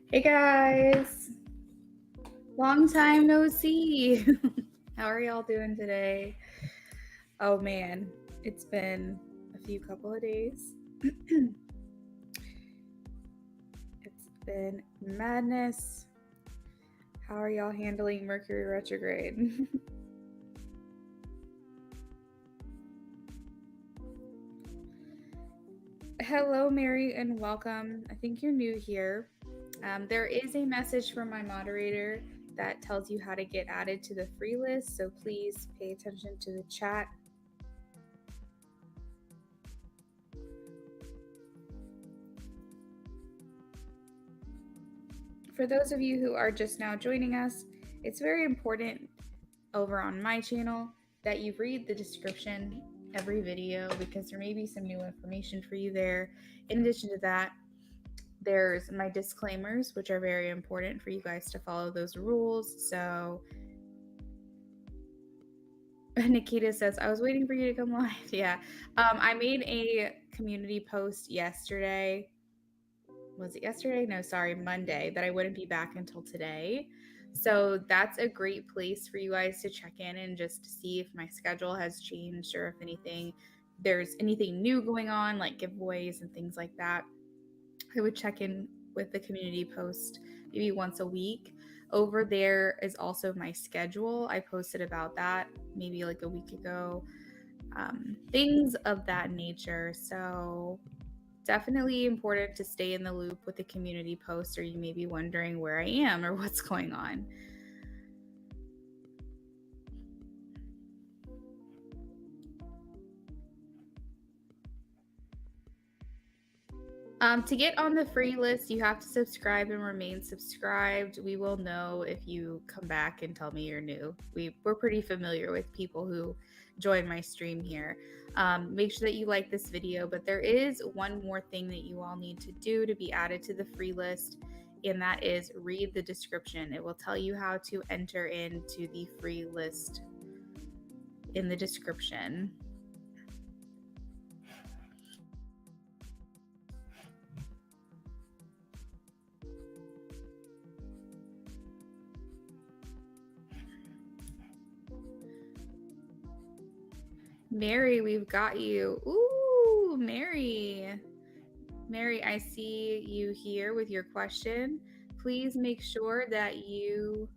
Hey guys, long time no see. How are y'all doing today? Oh man, it's been a few couple of days. It's been madness. How are y'all handling Mercury Retrograde? Hello, Mary, and welcome. I think you're new here. There is a message from my moderator that tells you how to get added to the free list, so please pay attention to the chat. For those of you who are just now joining us, it's very important over on my channel that you read the description every video because there may be some new information for you there. In addition to that, there's my disclaimers, which are very important for you guys to follow those rules. So Nikita says, I was waiting for you to come live. Yeah. I made a community post yesterday. Was it yesterday? No, sorry, Monday, that I wouldn't be back until today. So that's a great place for you guys to check in and just to see if my schedule has changed or if there's anything new going on, like giveaways and things like that. I would check in with the community post maybe once a week. Over there is also my schedule. I posted about that maybe like a week ago. Things of that nature. So definitely important to stay in the loop with the community posts, or you may be wondering where I am or what's going on. To get on the free list, you have to subscribe and remain subscribed. We will know if you come back and tell me you're new. We're pretty familiar with people who join my stream here. Make sure that you like this video, but there is one more thing that you all need to do to be added to the free list, and that is read the description. It will tell you how to enter into the free list in the description. Mary, we've got you. Ooh, Mary. Mary, I see you here with your question. Please make sure that you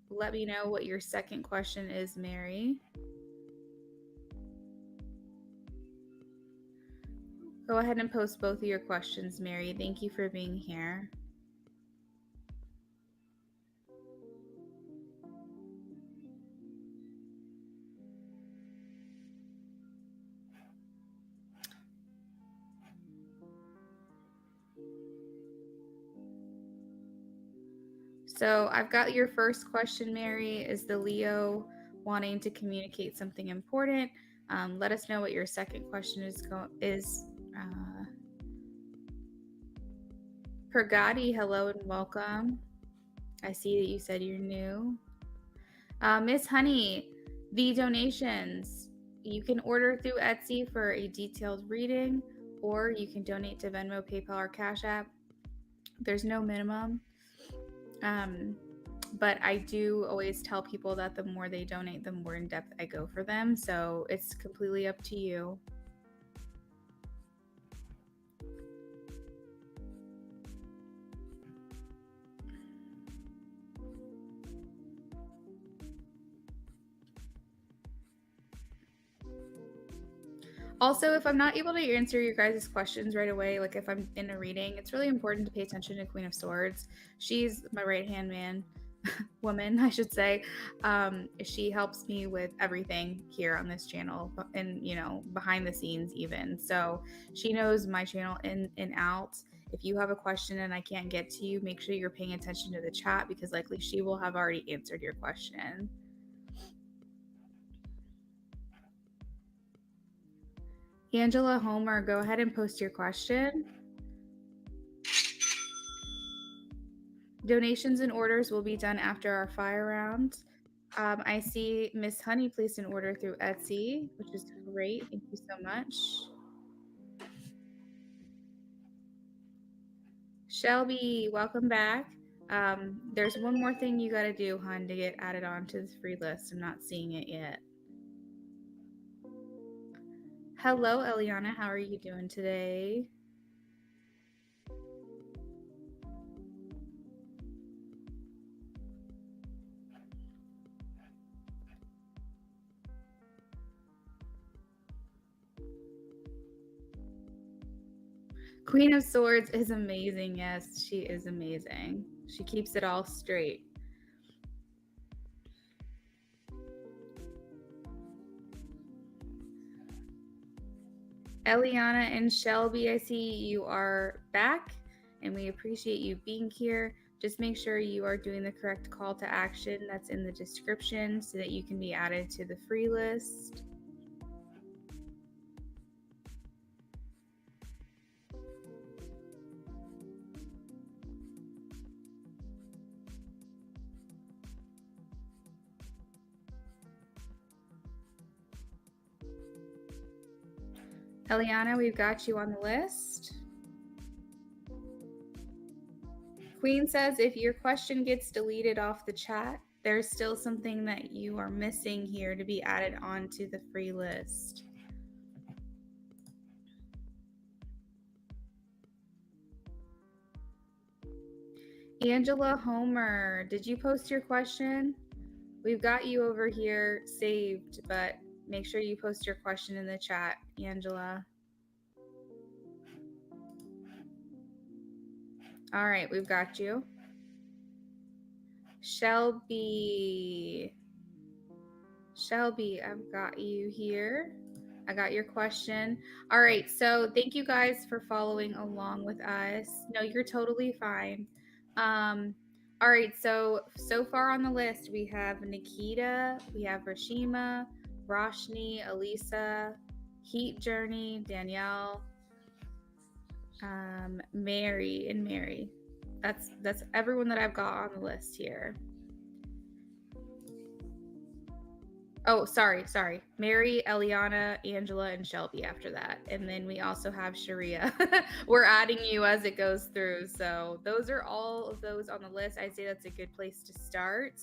let me know what your second question is, Mary. Go ahead and post both of your questions, Mary. Thank you for being here. So I've got your first question, Mary. Is the Leo wanting to communicate something important? Let us know what your second question is. Pergati, hello and welcome. I see that you said you're new. Miss Honey, the donations. You can order through Etsy for a detailed reading, or you can donate to Venmo, PayPal, or Cash App. There's no minimum. But I do always tell people that the more they donate, the more in depth I go for them. So it's completely up to you. Also, if I'm not able to answer your guys' questions right away, like if I'm in a reading, it's really important to pay attention to Queen of Swords. She's my right-hand man, woman, I should say. She helps me with everything here on this channel and, behind the scenes even. So she knows my channel in and out. If you have a question and I can't get to you, make sure you're paying attention to the chat because likely she will have already answered your question. Angela Homer, go ahead and post your question. Donations and orders will be done after our fire round. I see Miss Honey placed an order through Etsy, which is great. Thank you so much. Shelby, welcome back. There's one more thing you got to do, hun, to get added on to this free list. I'm not seeing it yet. Hello, Eliana. How are you doing today? Queen of Swords is amazing. Yes, she is amazing. She keeps it all straight. Eliana and Shelby, I see you are back and we appreciate you being here. Just make sure you are doing the correct call to action that's in the description so that you can be added to the free list. Eliana, we've got you on the list. Queen says if your question gets deleted off the chat, there's still something that you are missing here to be added onto the free list. Angela Homer, did you post your question? We've got you over here saved, but make sure you post your question in the chat, Angela. All right, we've got you. Shelby, I've got you here. I got your question. All right, so thank you guys for following along with us. No, you're totally fine. All right, so far on the list, we have Nikita, we have Rashima, Roshni, Elisa, Heat Journey, Danielle, Mary, and Mary. That's everyone that I've got on the list here. Oh, sorry. Mary, Eliana, Angela, and Shelby after that. And then we also have Sharia. We're adding you as it goes through. So those are all of those on the list. I'd say that's a good place to start.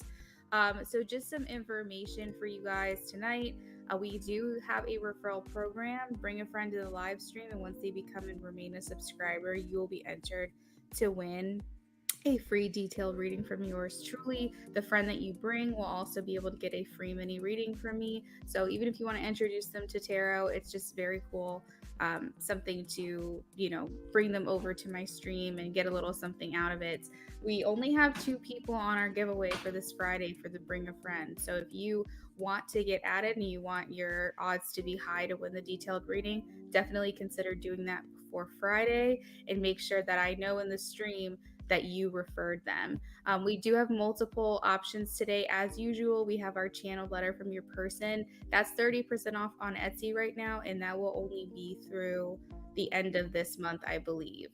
So just some information for you guys tonight. We do have a referral program. Bring a friend to the live stream, and once they become and remain a subscriber, you will be entered to win a free detailed reading from yours truly. The friend that you bring will also be able to get a free mini reading from me. So even if you want to introduce them to tarot, it's just very cool. Something to, bring them over to my stream and get a little something out of it. We only have 2 people on our giveaway for this Friday for the Bring a Friend. So if you want to get added and you want your odds to be high to win the detailed reading, definitely consider doing that before Friday and make sure that I know in the stream that you referred them. We do have multiple options today. As usual, we have our channeled letter from your person. That's 30% off on Etsy right now, and that will only be through the end of this month, I believe.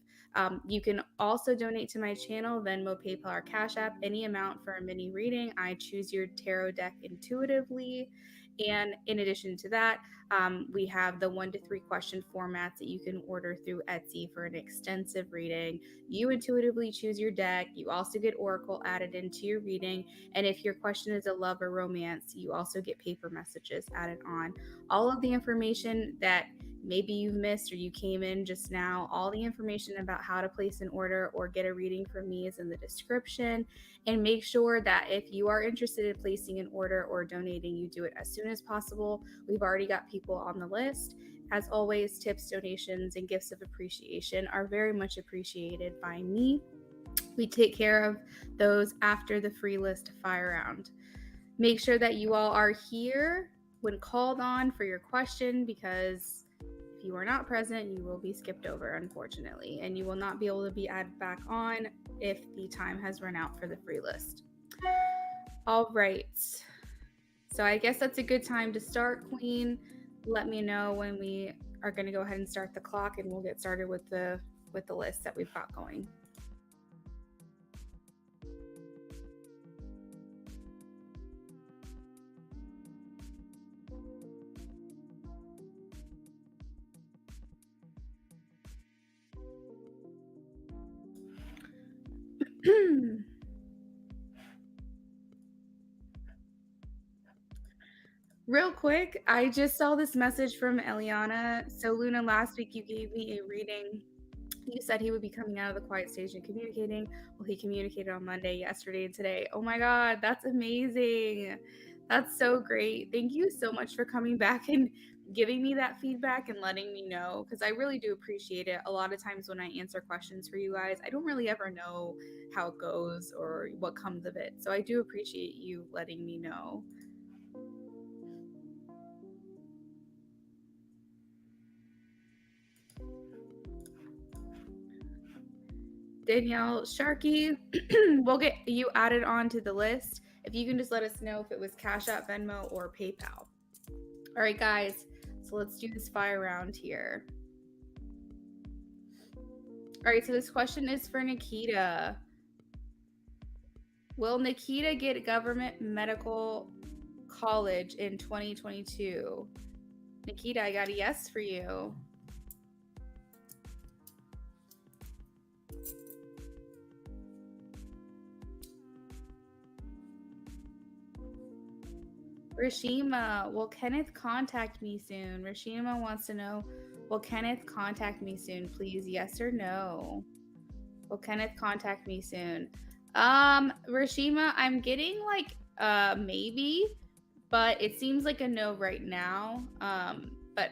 You can also donate to my channel, Venmo, PayPal, or Cash App, any amount for a mini reading. I choose your tarot deck intuitively. And in addition to that, we have the 1 to 3 question formats that you can order through Etsy for an extensive reading. You intuitively choose your deck. You also get Oracle added into your reading. And if your question is a love or romance, you also get paper messages added on. All of the information that maybe you've missed or you came in just now, all the information about how to place an order or get a reading from me is in the description. And make sure that if you are interested in placing an order or donating, you do it as soon as possible. We've already got people on the list. As always, tips, donations, and gifts of appreciation are very much appreciated by me. We take care of those after the free list fire round. Make sure that you all are here when called on for your question, because if you are not present, you will be skipped over, unfortunately, and you will not be able to be added back on if the time has run out for the free list. All right. So I guess that's a good time to start, Queen. Let me know when we are going to go ahead and start the clock, and we'll get started with the list that we've got going. Real quick, I just saw this message from Eliana. So, Luna, last week you gave me a reading. You said he would be coming out of the quiet stage and communicating. Well, he communicated on Monday, yesterday, and today. Oh my God, that's amazing. That's so great. Thank you so much for coming back and giving me that feedback and letting me know, because I really do appreciate it. A lot of times when I answer questions for you guys, I don't really ever know how it goes or what comes of it. So I do appreciate you letting me know. Danielle Sharkey, we'll get you added on to the list. If you can just let us know if it was Cash App, Venmo, or PayPal. All right, guys. So let's do this fire round here. All right, so this question is for Nikita. Will Nikita get government medical college in 2022? Nikita, I got a yes for you. Rashima, will Kenneth contact me soon? Rashima wants to know, will Kenneth contact me soon, please? Yes or no? Will Kenneth contact me soon? Rashima, I'm getting like maybe, but it seems like a no right now. But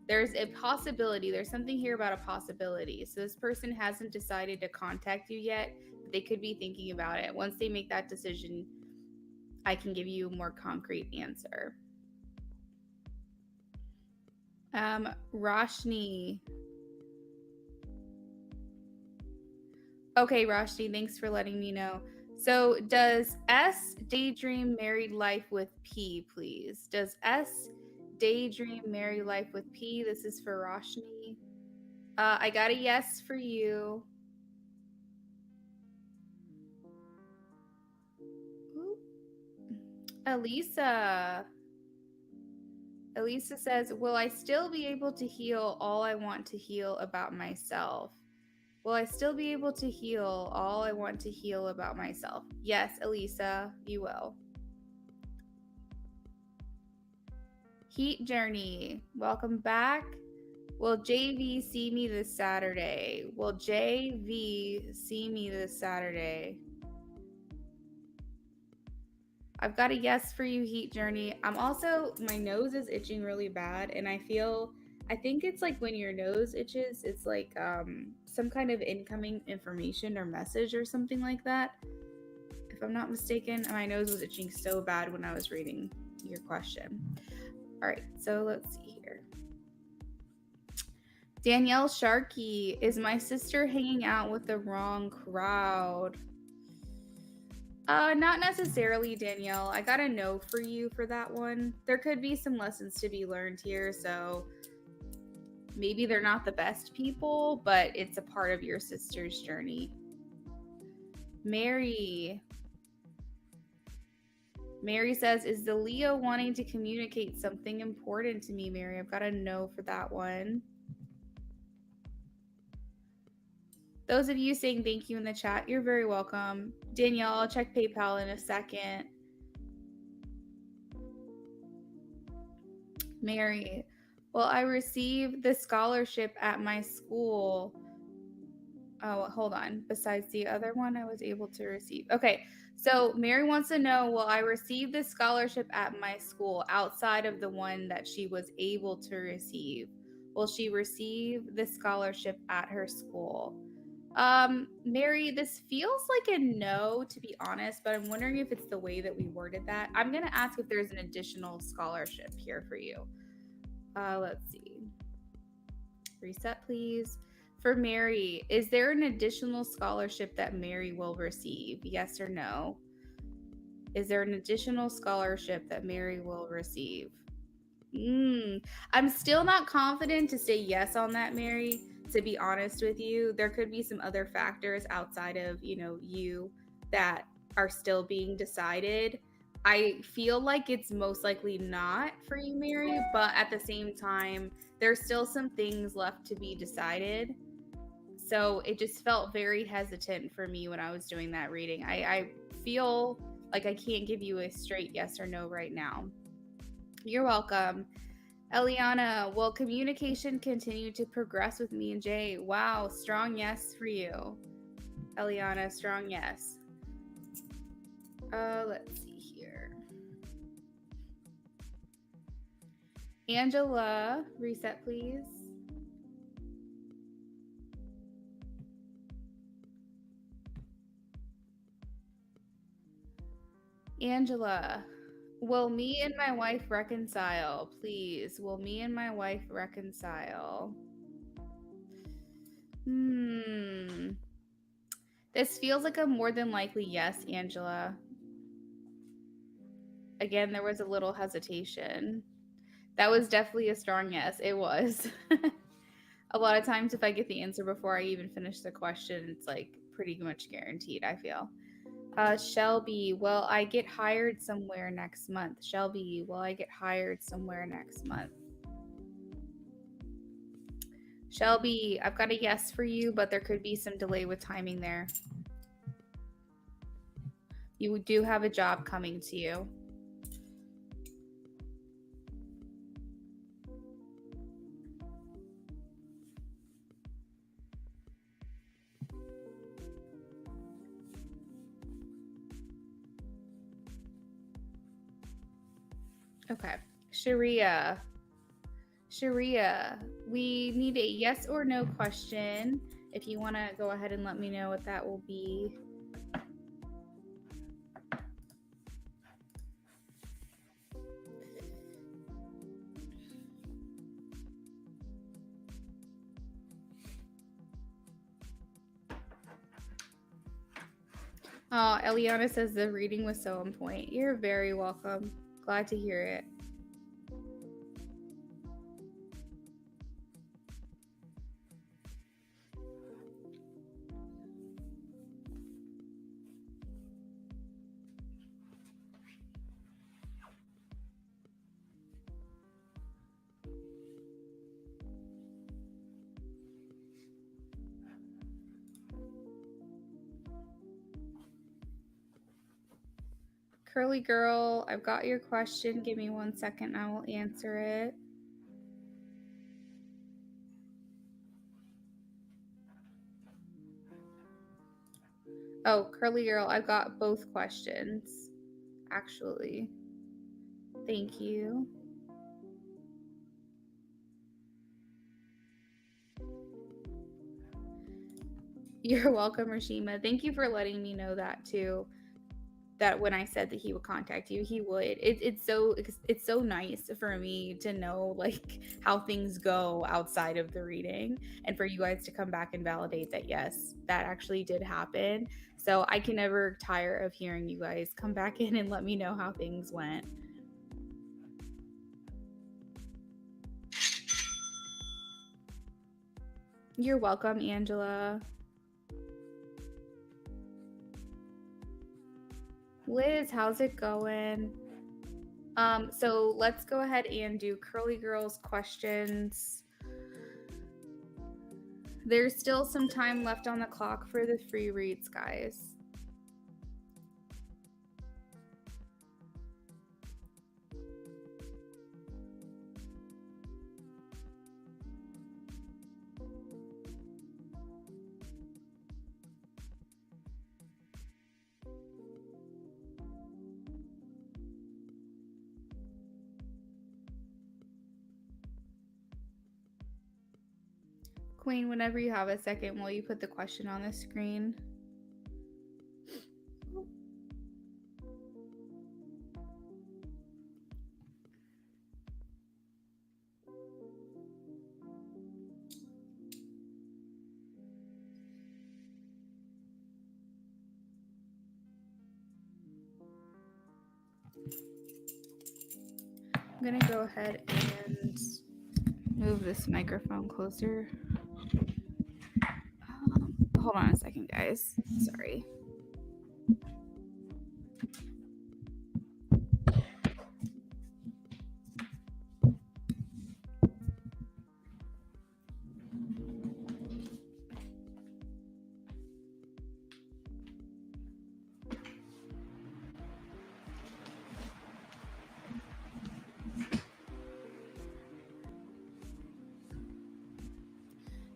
there's a possibility. There's something here about a possibility. So this person hasn't decided to contact you yet. But they could be thinking about it. Once they make that decision, I can give you a more concrete answer. Roshni. Okay, Roshni, thanks for letting me know. So, does S daydream married life with P, please? Does S daydream married life with P? This is for Roshni. I got a yes for you. Ooh. Elisa. Elisa says, will I still be able to heal all I want to heal about myself? Will I still be able to heal all I want to heal about myself? Yes, Elisa, you will. Heat Journey, welcome back. Will JV see me this Saturday? Will JV see me this Saturday? I've got a yes for you, Heat Journey. I'm also, my nose is itching really bad, and I think it's like when your nose itches, it's like some kind of incoming information or message or something like that. If I'm not mistaken, my nose was itching so bad when I was reading your question. All right, so let's see here. Danielle Sharkey, is my sister hanging out with the wrong crowd? Not necessarily, Danielle. I got a no for you for that one. There could be some lessons to be learned here, so maybe they're not the best people, but it's a part of your sister's journey. Mary says, is the Leo wanting to communicate something important to me, Mary? I've got a no for that one. Those of you saying thank you in the chat, you're very welcome. Danielle, I'll check PayPal in a second. Mary, will I receive the scholarship at my school? Oh, hold on. Besides the other one I was able to receive. Okay, so Mary wants to know, will I receive the scholarship at my school outside of the one that she was able to receive? Will she receive the scholarship at her school? Mary, this feels like a no, to be honest, but I'm wondering if it's the way that we worded that. I'm going to ask if there's an additional scholarship here for you. Let's see. Reset, please. For Mary, is there an additional scholarship that Mary will receive? Yes or no? Is there an additional scholarship that Mary will receive? I'm still not confident to say yes on that, Mary. To be honest with you, there could be some other factors outside of, you that are still being decided. I feel like it's most likely not for you, Mary, but at the same time, there's still some things left to be decided. So it just felt very hesitant for me when I was doing that reading. I feel Like, I can't give you a straight yes or no right now. You're welcome. Eliana, will communication continue to progress with me and Jay? Wow, strong yes for you. Eliana, strong yes. Let's see here. Angela, reset please. Angela, will me and my wife reconcile? Please, will me and my wife reconcile? This feels like a more than likely yes, Angela. Again, there was a little hesitation. That was definitely a strong yes. It was. A lot of times, if I get the answer before I even finish the question, it's like pretty much guaranteed, I feel. Shelby, will I get hired somewhere next month? Shelby, will I get hired somewhere next month? Shelby, I've got a yes for you, but there could be some delay with timing there. You do have a job coming to you. Okay. Sharia, we need a yes or no question. If you want to go ahead and let me know what that will be. Oh, Eliana says the reading was so on point. You're very welcome. Glad to hear it. Curly girl, I've got your question. Give me 1 second. I will answer it. Oh, curly girl, I've got both questions, actually. Thank you. You're welcome, Rashima. Thank you for letting me know that too. That when I said that he would contact you, he would. It's so nice for me to know like how things go outside of the reading, and for you guys to come back and validate that yes, that actually did happen. So I can never tire of hearing you guys come back in and let me know how things went. You're welcome, Angela. Liz, how's it going? So let's go ahead and do Curly Girl's questions. There's still some time left on the clock for the free reads, guys. Queen, whenever you have a second, will you put the question on the screen? I'm gonna go ahead and move this microphone closer. Hold on a second, guys. Sorry.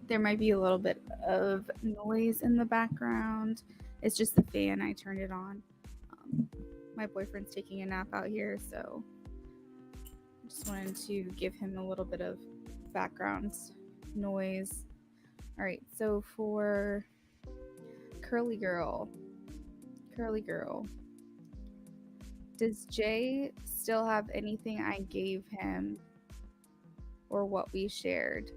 There might be a little bit of noise in the background. It's just the fan. I turned it on. My boyfriend's taking a nap out here, so I just wanted to give him a little bit of background noise. All right, so for Curly Girl, does Jay still have anything I gave him or what we shared?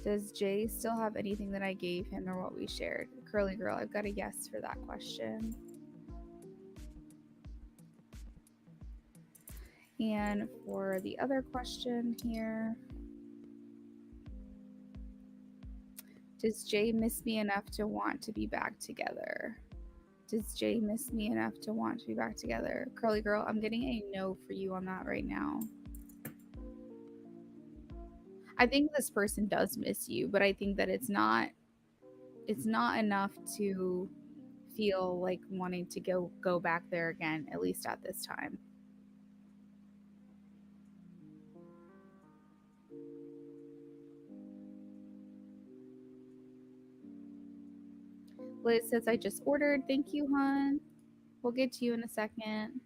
Does Jay still have anything that I gave him or what we shared? Curly Girl, I've got a yes for that question. And for the other question here, does Jay miss me enough to want to be back together? Does Jay miss me enough to want to be back together? Curly Girl, I'm getting a no for you on that right now. I think this person does miss you, but I think that it's not enough to feel like wanting to go back there again, at least at this time. Liz says, I just ordered. Thank you, hon. We'll get to you in a second.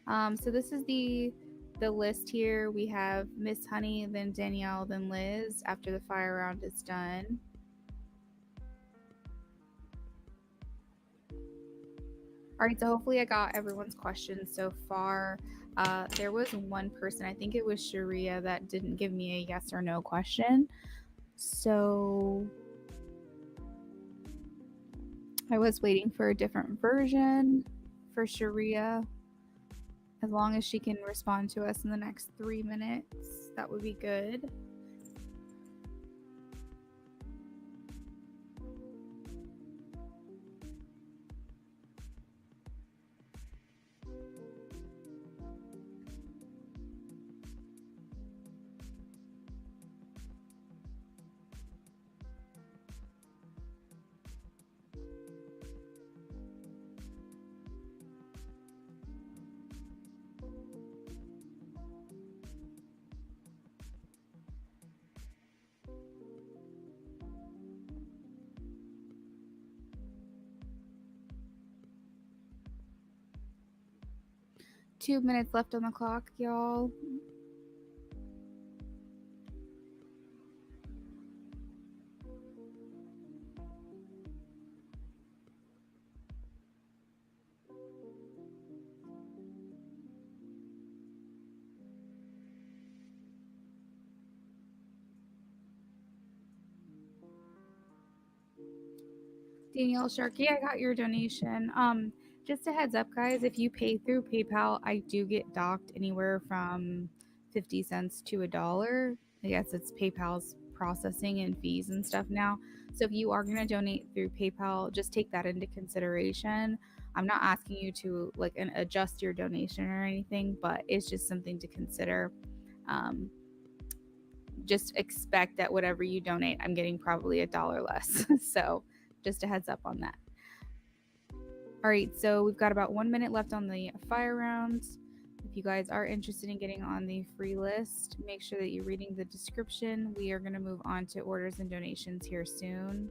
So this is the list here. We have Miss Honey, then Danielle, then Liz after the fire round is done. All right, so hopefully I got everyone's questions so far. There was one person, I think it was Sharia, that didn't give me a yes or no question. So I was waiting for a different version for Sharia. As long as she can respond to us in the next 3 minutes, that would be good. Two minutes left on the clock, y'all. Danielle Sharkey, I got your donation. Just a heads up, guys, if you pay through PayPal, I do get docked anywhere from 50 cents to $1. I guess it's PayPal's processing and fees and stuff now. So if you are going to donate through PayPal, just take that into consideration. I'm not asking you to adjust your donation or anything, but it's just something to consider. Just expect that whatever you donate, I'm getting probably $1 less. So just a heads up on that. All right, so we've got about 1 minute left on the fire round. If you guys are interested in getting on the free list, make sure that you're reading the description. We are going to move on to orders and donations here soon.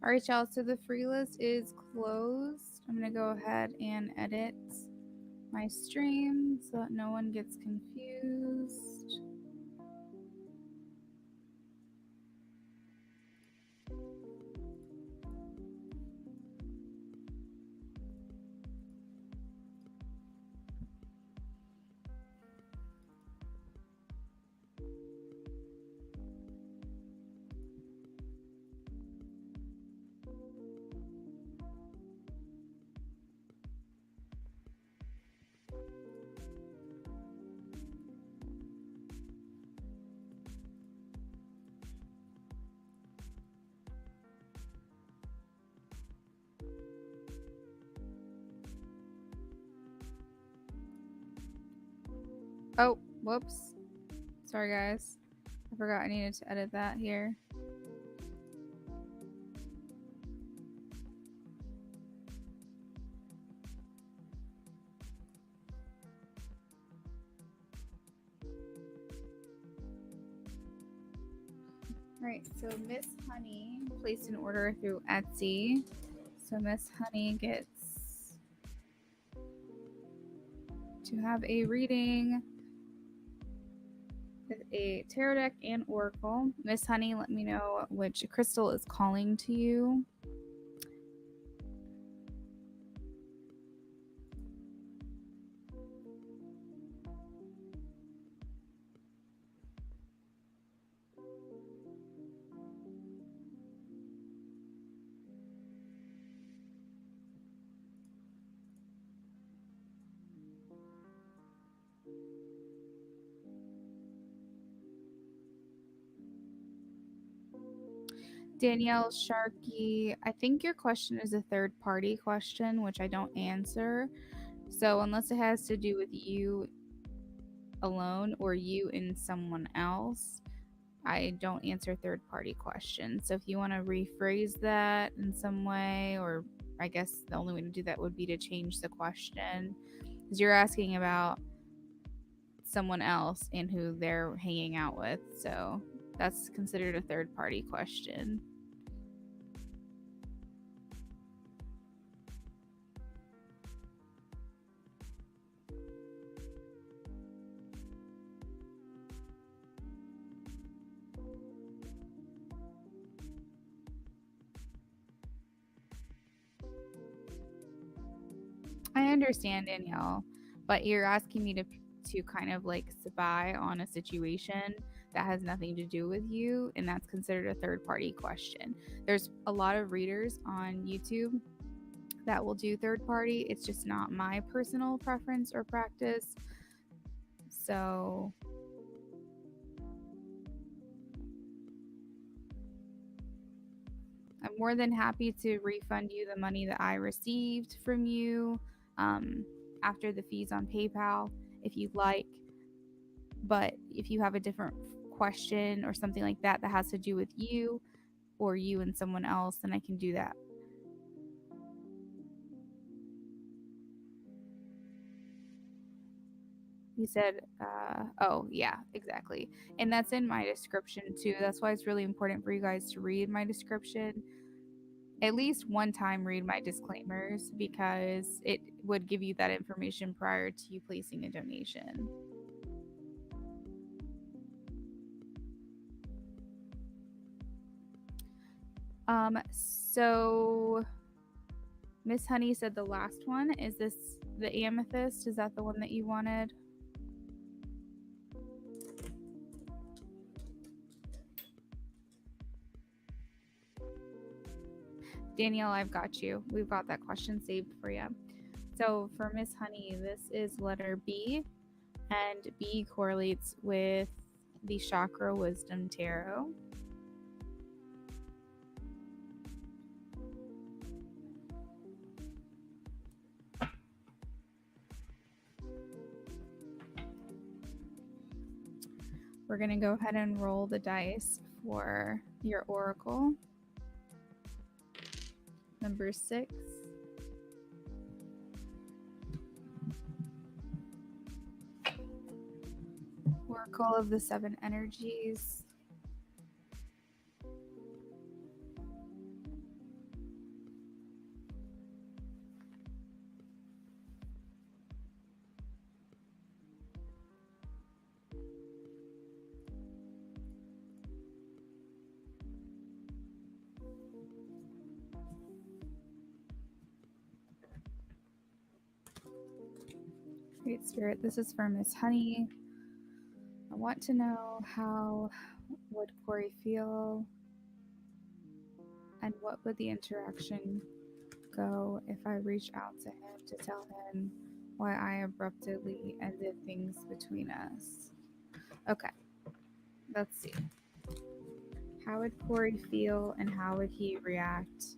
All right, y'all, so the free list is closed. I'm going to go ahead and edit my stream so that no one gets confused. Oh, whoops. Sorry, guys. I forgot I needed to edit that here. Right, so Miss Honey placed an order through Etsy. So Miss Honey gets to have a reading with a tarot deck and oracle. Miss Honey, let me know which crystal is calling to you. Danielle Sharkey, I think your question is a third party question, which I don't answer. So, unless it has to do with you alone or you and someone else, I don't answer third party questions. So, if you want to rephrase that in some way, or I guess the only way to do that would be to change the question, because you're asking about someone else and who they're hanging out with. So, that's considered a third party question. I understand, Danielle, but you're asking me to kind of like spy on a situation that has nothing to do with you, and that's considered a third party question. There's a lot of readers on YouTube that will do third party. It's just not my personal preference or practice. So I'm more than happy to refund you the money that I received from you after the fees on PayPal if you'd like. But if you have a different question or something like that that has to do with you or you and someone else, then I can do that. You said, oh, yeah, exactly. And that's in my description too. That's why it's really important for you guys to read my description. At least one time, read my disclaimers because it would give you that information prior to you placing a donation. So Miss Honey said the last one. Is this the amethyst? Is that the one that you wanted? Danielle, I've got you. We've got that question saved for you. So for Miss Honey, this is letter B, and B correlates with the Chakra Wisdom Tarot. We're going to go ahead and roll the dice for your oracle. Number 6. Oracle of the 7 energies. Great Spirit, this is for Miss Honey. I want to know how would Corey feel and what would the interaction go if I reach out to him to tell him why I abruptly ended things between us. Okay, let's see. How would Corey feel and how would he react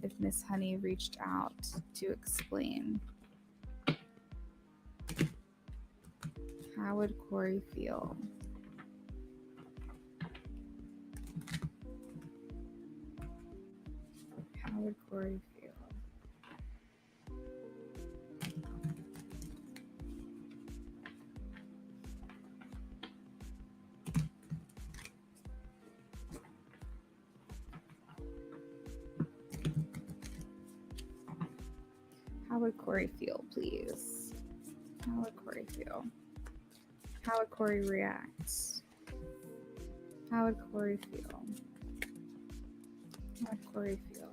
if Miss Honey reached out to explain? How would Corey feel? How would Corey feel? How would Corey feel, please? How would Corey feel? How would Corey react? How would Corey feel? How would Corey feel?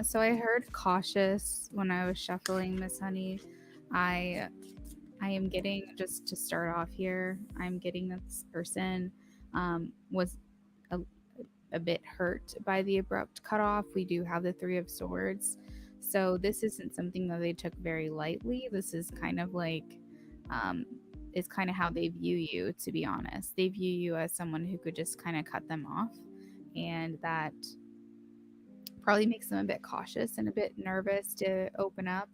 So I heard cautious when I was shuffling, Miss Honey. I am getting, just to start off here, I'm getting that this person was a bit hurt by the abrupt cutoff. We do have the Three of Swords. So this isn't something that they took very lightly. This is kind of like, is kind of how they view you, to be honest. They view you as someone who could just kind of cut them off. And that probably makes them a bit cautious and a bit nervous to open up.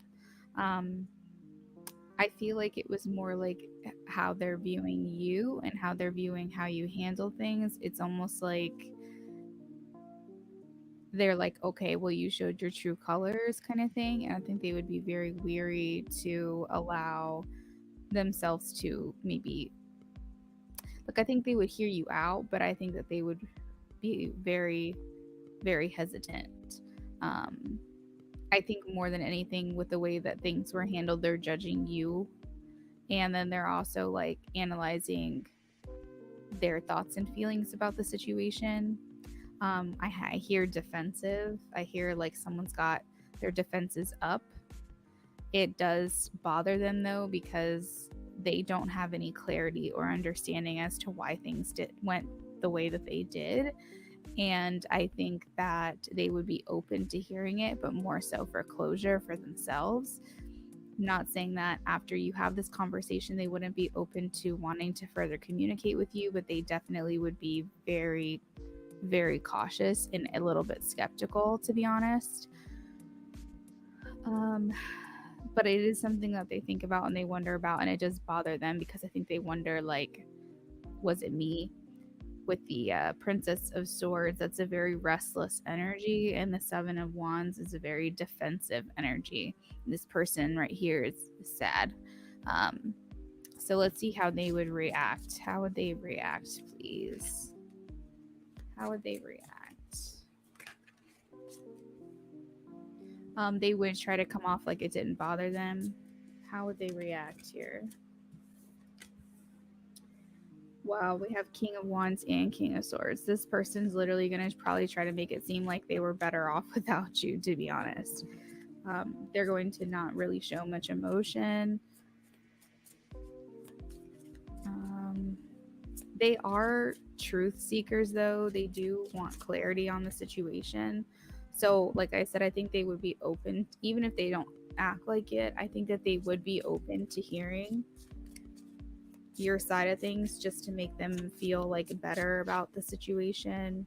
I feel like it was more like how they're viewing you and how they're viewing how you handle things. It's almost like they're like, okay, well, you showed your true colors kind of thing. And I think they would be very weary to allow themselves to maybe, look, I think they would hear you out, but I think that they would be very, very hesitant. I think more than anything, with the way that things were handled, they're judging you. And then they're also like analyzing their thoughts and feelings about the situation. I hear defensive. I hear like someone's got their defenses up. It does bother them though, because they don't have any clarity or understanding as to why things went the way that they did. And I think that they would be open to hearing it, but more so for closure for themselves. Not saying that after you have this conversation, they wouldn't be open to wanting to further communicate with you, but they definitely would be very, very cautious and a little bit skeptical, to be honest. But it is something that they think about and they wonder about, and it does bother them because I think they wonder, like, was it me? With the Princess of Swords, that's a very restless energy, and the Seven of Wands is a very defensive energy. This person right here is sad. So let's see how they would react. How would they react, please? How would they react? They would try to come off like it didn't bother them. How would they react here? Wow, we have King of Wands and King of Swords. This person's literally going to probably try to make it seem like they were better off without you, to be honest. They're going to not really show much emotion. They are truth seekers, though. They do want clarity on the situation. So, like I said, I think they would be open, even if they don't act like it. I think that they would be open to hearing your side of things just to make them feel like better about the situation.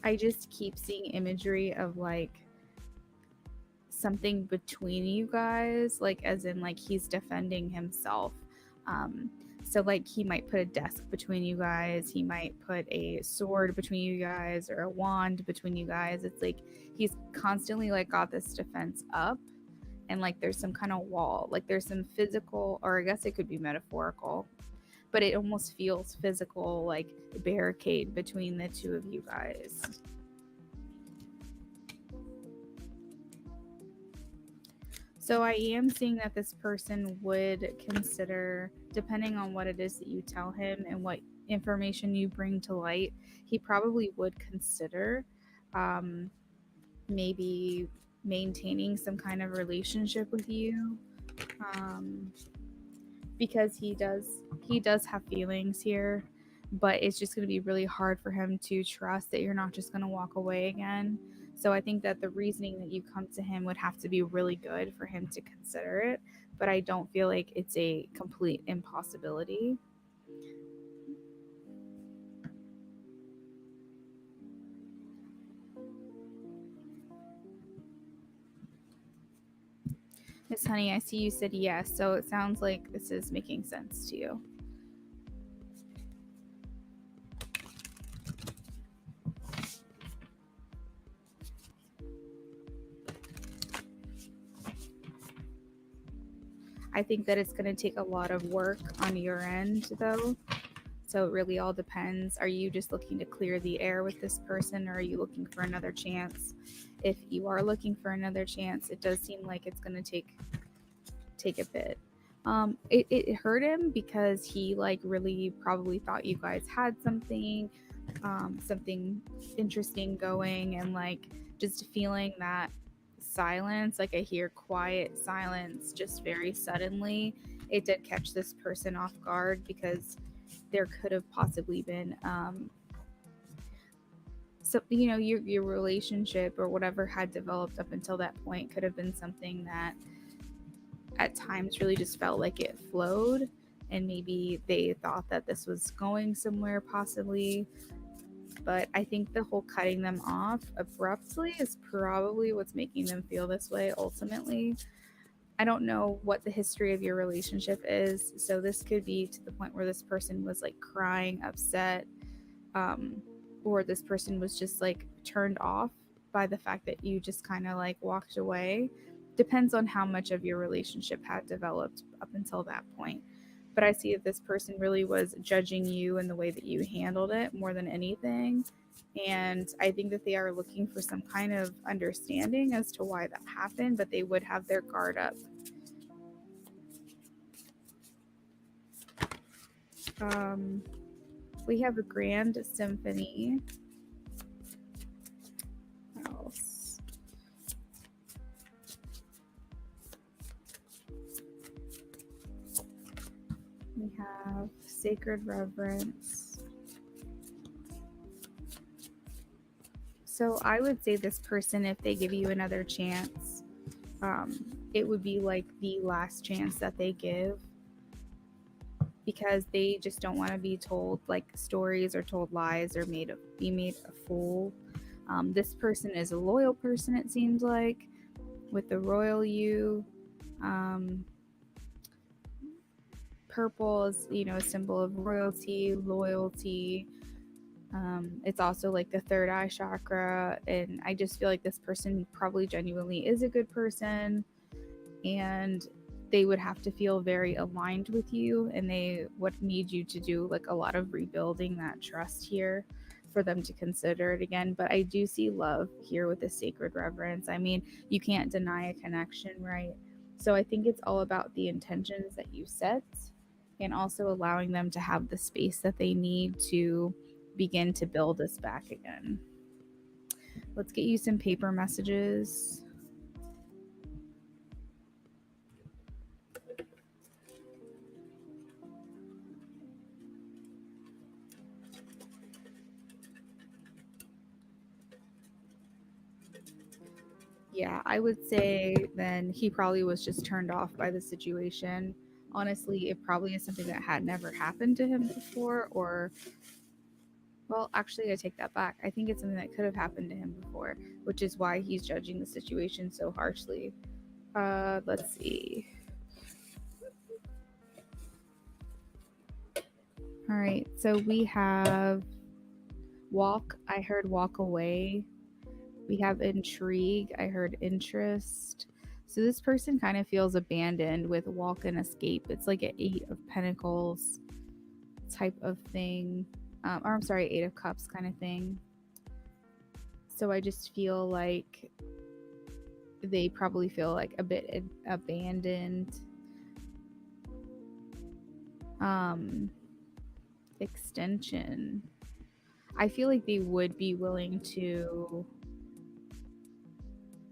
I just keep seeing imagery of like something between you guys, like as in like he's defending himself. So like he might put a desk between you guys, he might put a sword between you guys or a wand between you guys. It's like he's constantly like got this defense up, and like there's some kind of wall, like there's some physical, or I guess it could be metaphorical, but it almost feels physical, like barricade between the two of you guys. So I am seeing that this person would consider, depending on what it is that you tell him and what information you bring to light, he probably would consider maybe maintaining some kind of relationship with you, because he does have feelings here, but it's just going to be really hard for him to trust that you're not just going to walk away again. So I think that the reasoning that you come to him would have to be really good for him to consider it, but I don't feel like it's a complete impossibility. Miss Honey, I see you said yes, so it sounds like this is making sense to you. I think that it's going to take a lot of work on your end, though. So it really all depends. Are you just looking to clear the air with this person, or are you looking for another chance? If you are looking for another chance, it does seem like it's going to take a bit. It hurt him because he like really probably thought you guys had something interesting going, and like just feeling that silence, like I hear quiet silence just very suddenly, it did catch this person off guard, because there could have possibly been so your relationship or whatever had developed up until that point could have been something that at times really just felt like it flowed, and maybe they thought that this was going somewhere possibly. But I think the whole cutting them off abruptly is probably what's making them feel this way ultimately. I don't know what the history of your relationship is, so this could be to the point where this person was like crying, upset, um, or this person was just like turned off by the fact that you just kind of like walked away. Depends on how much of your relationship had developed up until that point. But I see that this person really was judging you and the way that you handled it more than anything. And I think that they are looking for some kind of understanding as to why that happened, but they would have their guard up. We have a grand symphony. What else? We have sacred reverence. So I would say this person, if they give you another chance, it would be like the last chance that they give, because they just don't want to be told like stories or told lies or be made a fool. This person is a loyal person, it seems like, with the royal you. Purple is, a symbol of royalty, loyalty. It's also like the third eye chakra, and I just feel like this person probably genuinely is a good person, and they would have to feel very aligned with you, and they would need you to do like a lot of rebuilding that trust here for them to consider it again. But I do see love here with the sacred reverence. I mean, you can't deny a connection, right? So I think it's all about the intentions that you set, and also allowing them to have the space that they need to begin to build us back again. Let's get you some paper messages. Yeah, I would say then he probably was just turned off by the situation. Honestly, it probably is something that had never happened to him before, or, well, actually, I take that back. I think it's something that could have happened to him before, which is why he's judging the situation so harshly. Let's see. All right, so we have walk. I heard walk away. We have intrigue. I heard interest. So this person kind of feels abandoned with walk and escape. It's like an 8 of Pentacles type of thing. Or I'm sorry, 8 of Cups kind of thing. So I just feel like they probably feel like a bit abandoned. Extension. I feel like they would be willing to,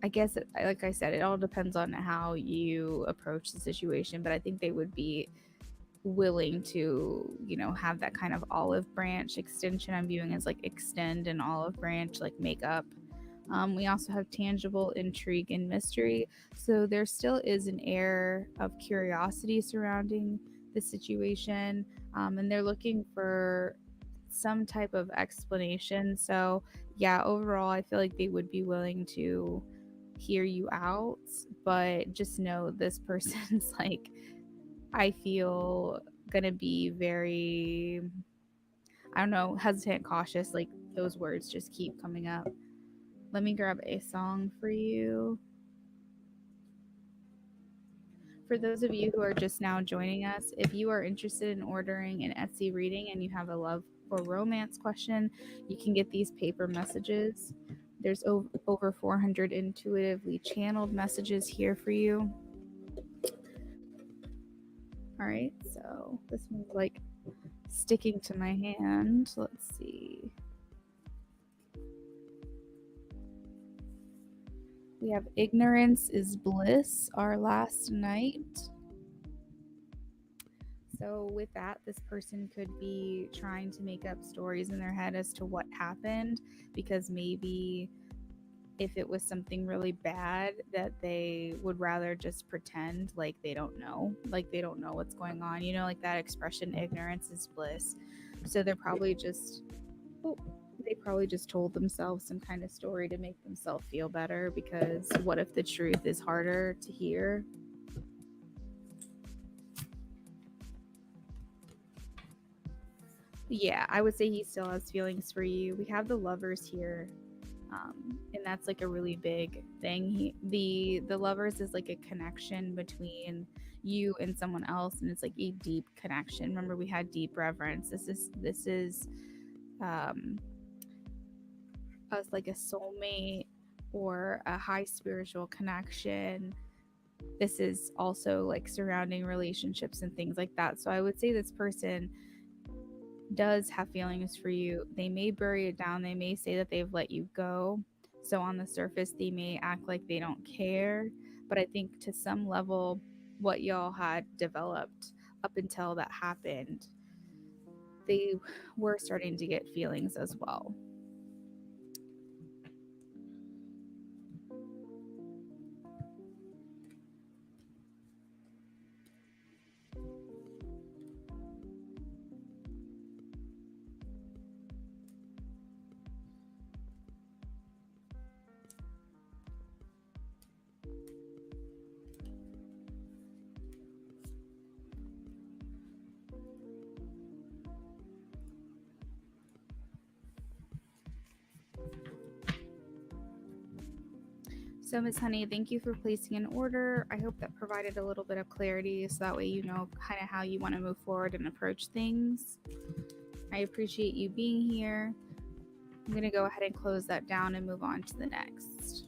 I guess, like I said, it all depends on how you approach the situation, but I think they would be willing to, have that kind of olive branch extension. I'm viewing as like extend an olive branch, like make up We also have tangible intrigue and mystery. So there still is an air of curiosity surrounding the situation, and they're looking for some type of explanation. So, yeah, overall, I feel like they would be willing to hear you out, but just know this person's like, I feel gonna be very, I don't know, hesitant, cautious. Like those words just keep coming up. Let me grab a song for you. For those of you who are just now joining us, if you are interested in ordering an Etsy reading and you have a love or romance question, you can get these paper messages. There's over 400 intuitively channeled messages here for you. All right, so this one's like sticking to my hand. Let's see. We have ignorance is bliss, our last night. So, with that, this person could be trying to make up stories in their head as to what happened, because maybe if it was something really bad, that they would rather just pretend like they don't know, what's going on. You know, like that expression, ignorance is bliss. So, they're probably just, they probably just told themselves some kind of story to make themselves feel better, because what if the truth is harder to hear? Yeah, I would say he still has feelings for you. We have the lovers here, and that's like a really big thing. The lovers is like a connection between you and someone else, and it's like a deep connection. Remember, we had deep reverence. This is um, us like a soulmate or a high spiritual connection. This is also like surrounding relationships and things like that. So I would say this person does have feelings for you. They may bury it down. They may say that they've let you go. So on the surface, they may act like they don't care. But I think to some level, what y'all had developed up until that happened, they were starting to get feelings as well. So, Miss Honey, thank you for placing an order. I hope that provided a little bit of clarity so that way you know kind of how you want to move forward and approach things. I appreciate you being here. I'm going to go ahead and close that down and move on to the next.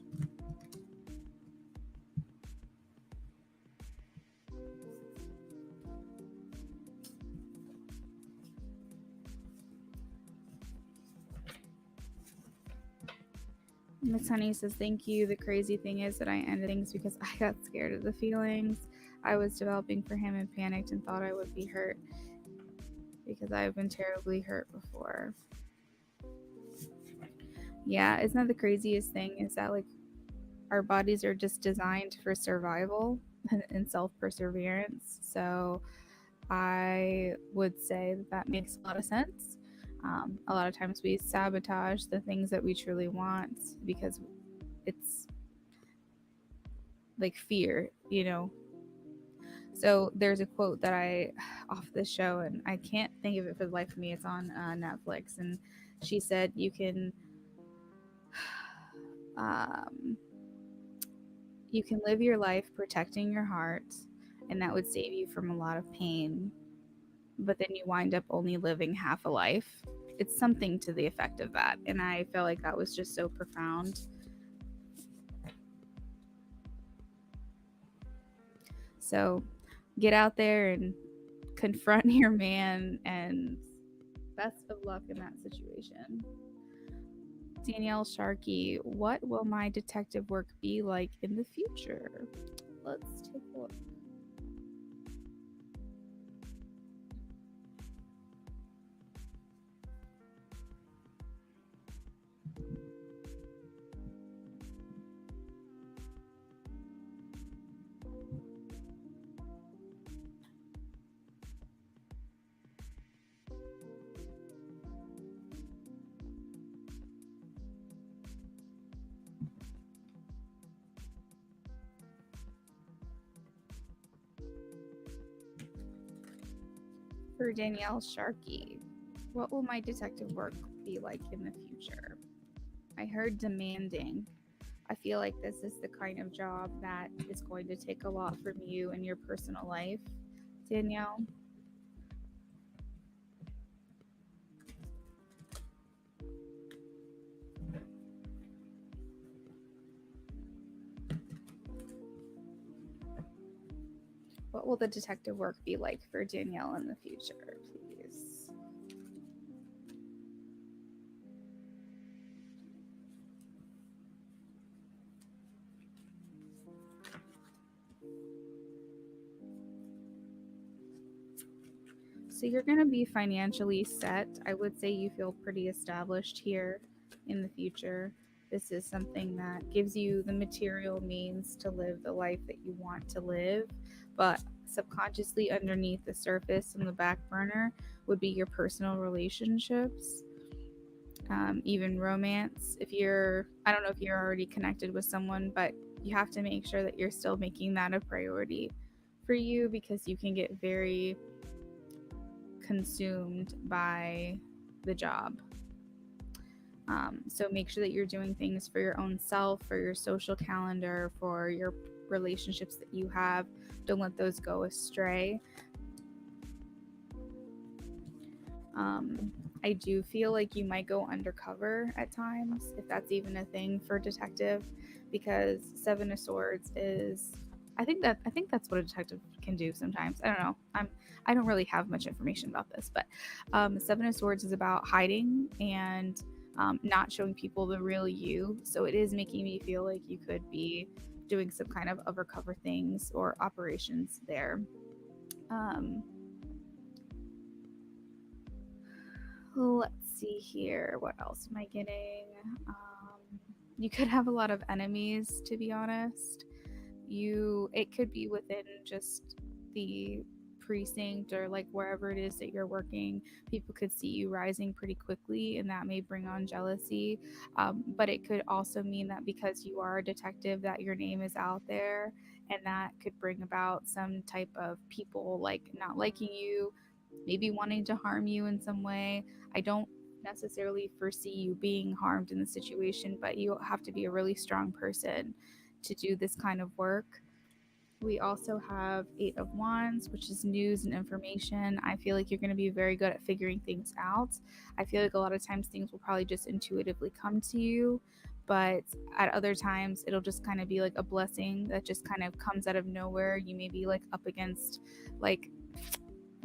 Miss Honey says, thank you. The crazy thing is that I ended things because I got scared of the feelings I was developing for him and panicked and thought I would be hurt because I've been terribly hurt before. Yeah, isn't that the craziest thing is that like our bodies are just designed for survival and self-perseverance. So I would say that makes a lot of sense. A lot of times we sabotage the things that we truly want because it's like fear, you know. So there's a quote that I off the show, and I can't think of it for the life of me. It's on Netflix, and she said you can um, you can live your life protecting your heart, and that would save you from a lot of pain. But then you wind up only living half a life. It's something to the effect of that, and I felt like that was just so profound. So get out there and confront your man, and best of luck in that situation. Danielle Sharkey, what will my detective work be like in the future? Let's take a look. For Danielle Sharkey, what will my detective work be like in the future? I heard demanding. I feel like this is the kind of job that is going to take a lot from you in your personal life, Danielle. What will the detective work be like for Danielle in the future, please? So you're going to be financially set. I would say you feel pretty established here in the future. This is something that gives you the material means to live the life that you want to live, but subconsciously underneath the surface and the back burner would be your personal relationships, even romance. I don't know if you're already connected with someone, but you have to make sure that you're still making that a priority for you, because you can get very consumed by the job. So make sure that you're doing things for your own self, for your social calendar, for your relationships that you have. Don't let those go astray. I do feel like you might go undercover at times, if that's even a thing for detective, because Seven of Swords is, I think that's what a detective can do sometimes. I don't know. I don't really have much information about this, but Seven of Swords is about hiding and not showing people the real you. So it is making me feel like you could be doing some kind of undercover things or operations there. Let's see here. What else am I getting? You could have a lot of enemies, to be honest. It could be within just the precinct or like wherever it is that you're working. People could see you rising pretty quickly, and that may bring on jealousy. But it could also mean that because you are a detective, that your name is out there, and that could bring about some type of people like not liking you, maybe wanting to harm you in some way. I don't necessarily foresee you being harmed in the situation, but you have to be a really strong person to do this kind of work. We also have Eight of Wands, which is news and information. I feel like you're going to be very good at figuring things out. I feel like a lot of times things will probably just intuitively come to you, but at other times it'll just kind of be like a blessing that just kind of comes out of nowhere. You may be like up against like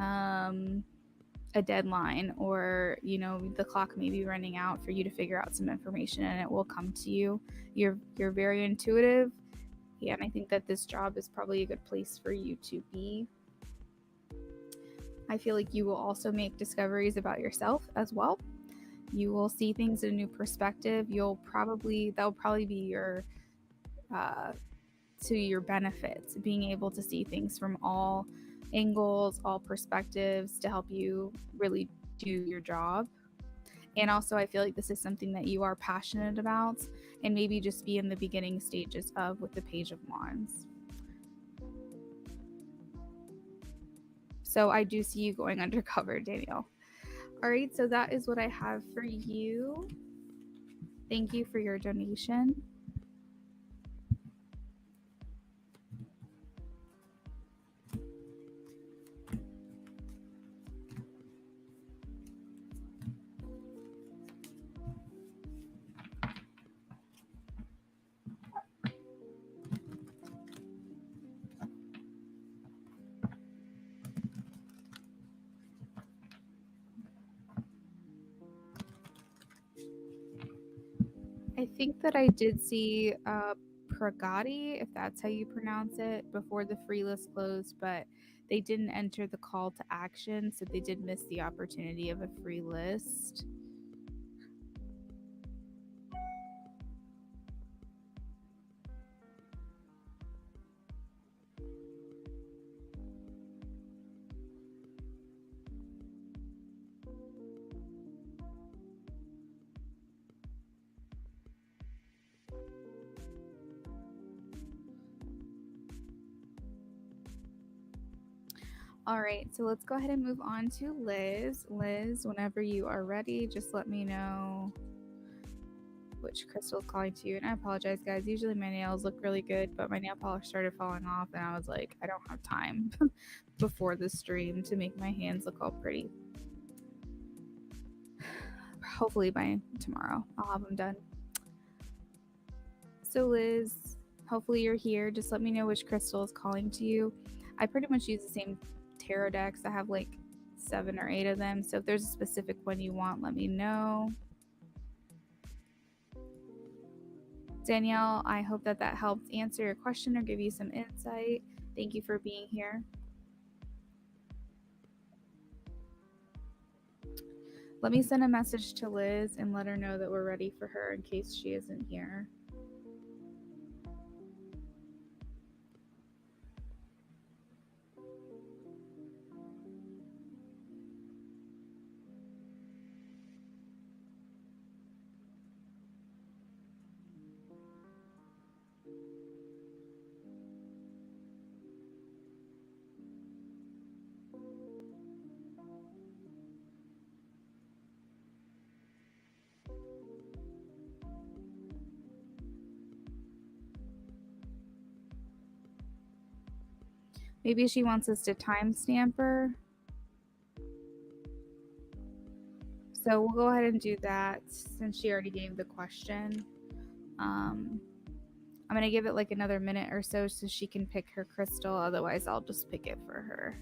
a deadline, or the clock may be running out for you to figure out some information, and it will come to you. You're very intuitive. Yeah, and I think that this job is probably a good place for you to be. I feel like you will also make discoveries about yourself as well. You will see things in a new perspective. That'll probably be your to your benefits, being able to see things from all angles, all perspectives, to help you really do your job. And also, I feel like this is something that you are passionate about and maybe just be in the beginning stages of with the Page of Wands. So I do see you going undercover, Danielle. All right, so that is what I have for you. Thank you for your donation. I think that I did see Pragati, if that's how you pronounce it, before the free list closed, but they didn't enter the call to action, so they did miss the opportunity of a free list. All right, so let's go ahead and move on to Liz. Liz, whenever you are ready, just let me know which crystal is calling to you. And I apologize, guys. Usually my nails look really good, but my nail polish started falling off, and I was like, I don't have time before the stream to make my hands look all pretty. Hopefully by tomorrow, I'll have them done. So, Liz, hopefully you're here. Just let me know which crystal is calling to you. I pretty much use the same tarot decks. I have like 7 or 8 of them. So, if there's a specific one you want, let me know. Danielle, I hope that helped answer your question or give you some insight. Thank you for being here. Let me send a message to Liz and let her know that we're ready for her in case she isn't here. Maybe she wants us to timestamp her. So we'll go ahead and do that since she already gave the question. I'm going to give it like another minute or so she can pick her crystal. Otherwise, I'll just pick it for her.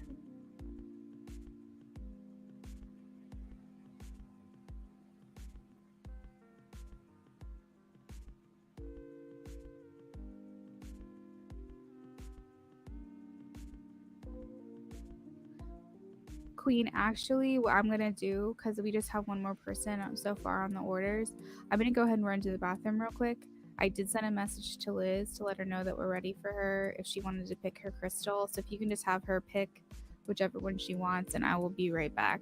Queen, actually, what I'm going to do, because we just have one more person so far on the orders, I'm going to go ahead and run to the bathroom real quick. I did send a message to Liz to let her know that we're ready for her if she wanted to pick her crystal. So if you can just have her pick whichever one she wants, and I will be right back.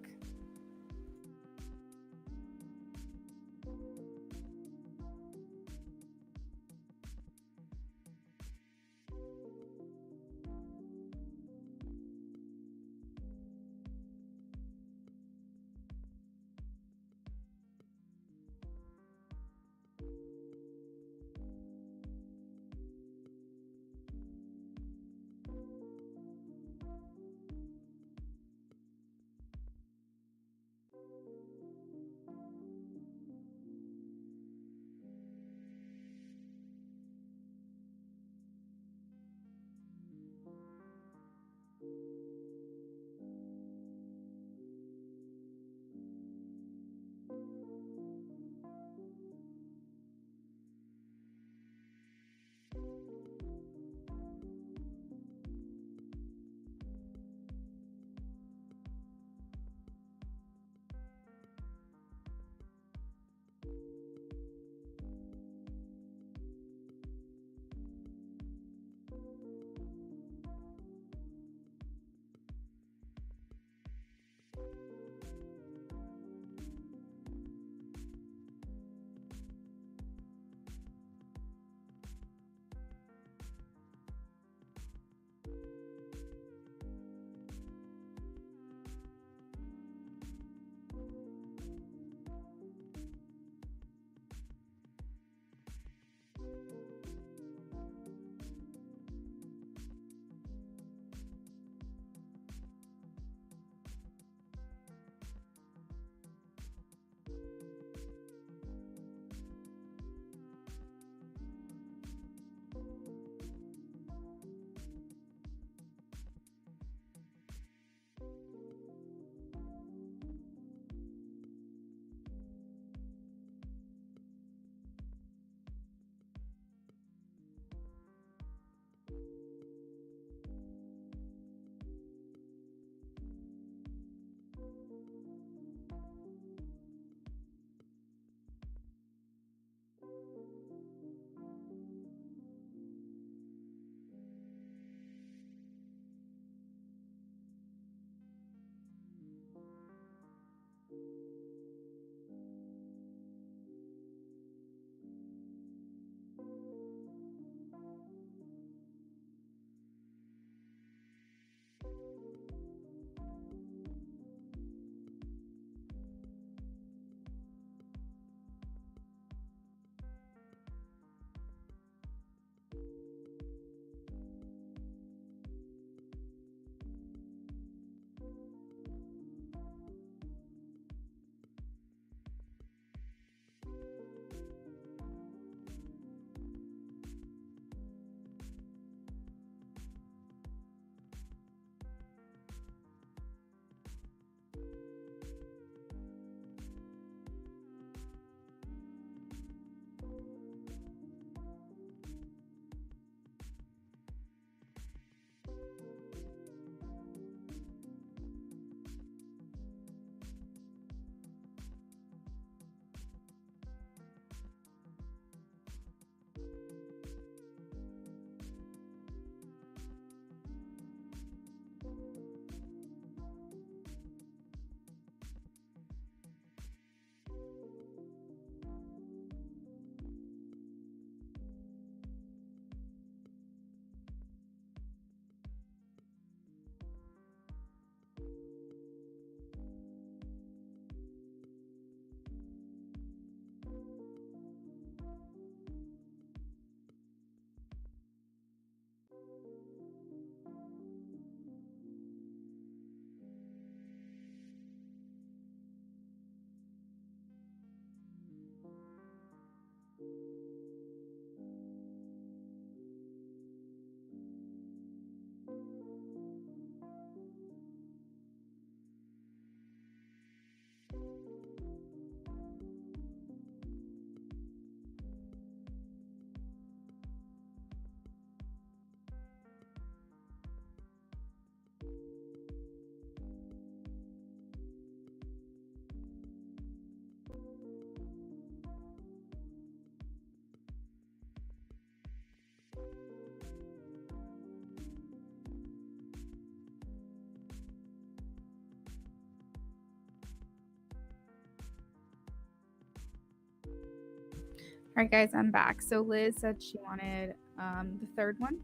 All right, guys, I'm back. So Liz said she wanted the third one.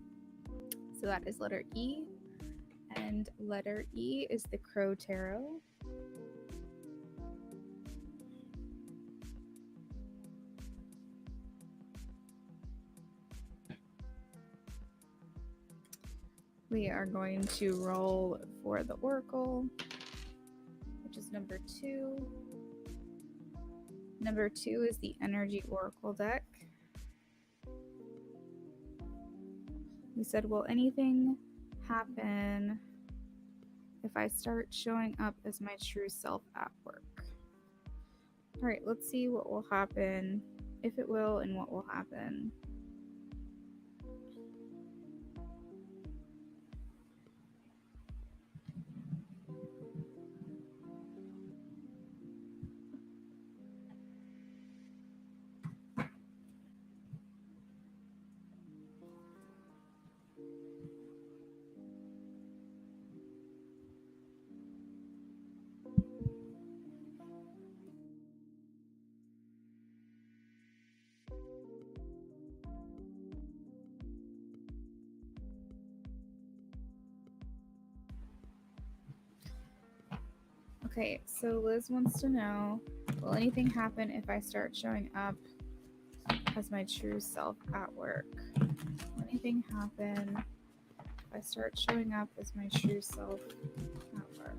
So that is letter E. And letter E is the Crow Tarot. We are going to roll for the Oracle, which is number 2. Number 2 is the Energy Oracle deck. We said, will anything happen if I start showing up as my true self at work? All right, let's see what will happen, if it will, and what will happen. Okay, so Liz wants to know, will anything happen if I start showing up as my true self at work? Will anything happen if I start showing up as my true self at work?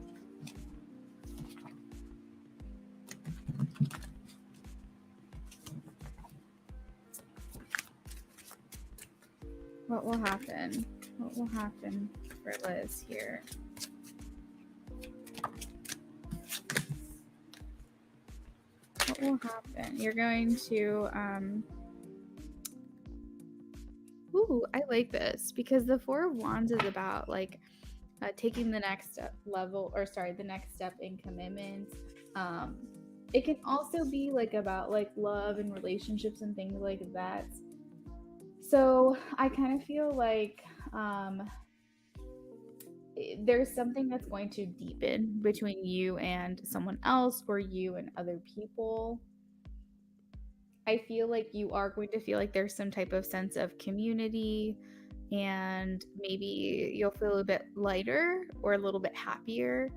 What will happen? What will happen for Liz here? What will happen? You're going to, ooh, I like this because the Four of Wands is about like taking the next step the next step in commitment. It can also be like about like love and relationships and things like that. So I kind of feel like there's something that's going to deepen between you and someone else or you and other people. I feel like you are going to feel like there's some type of sense of community, and maybe you'll feel a bit lighter or a little bit happier.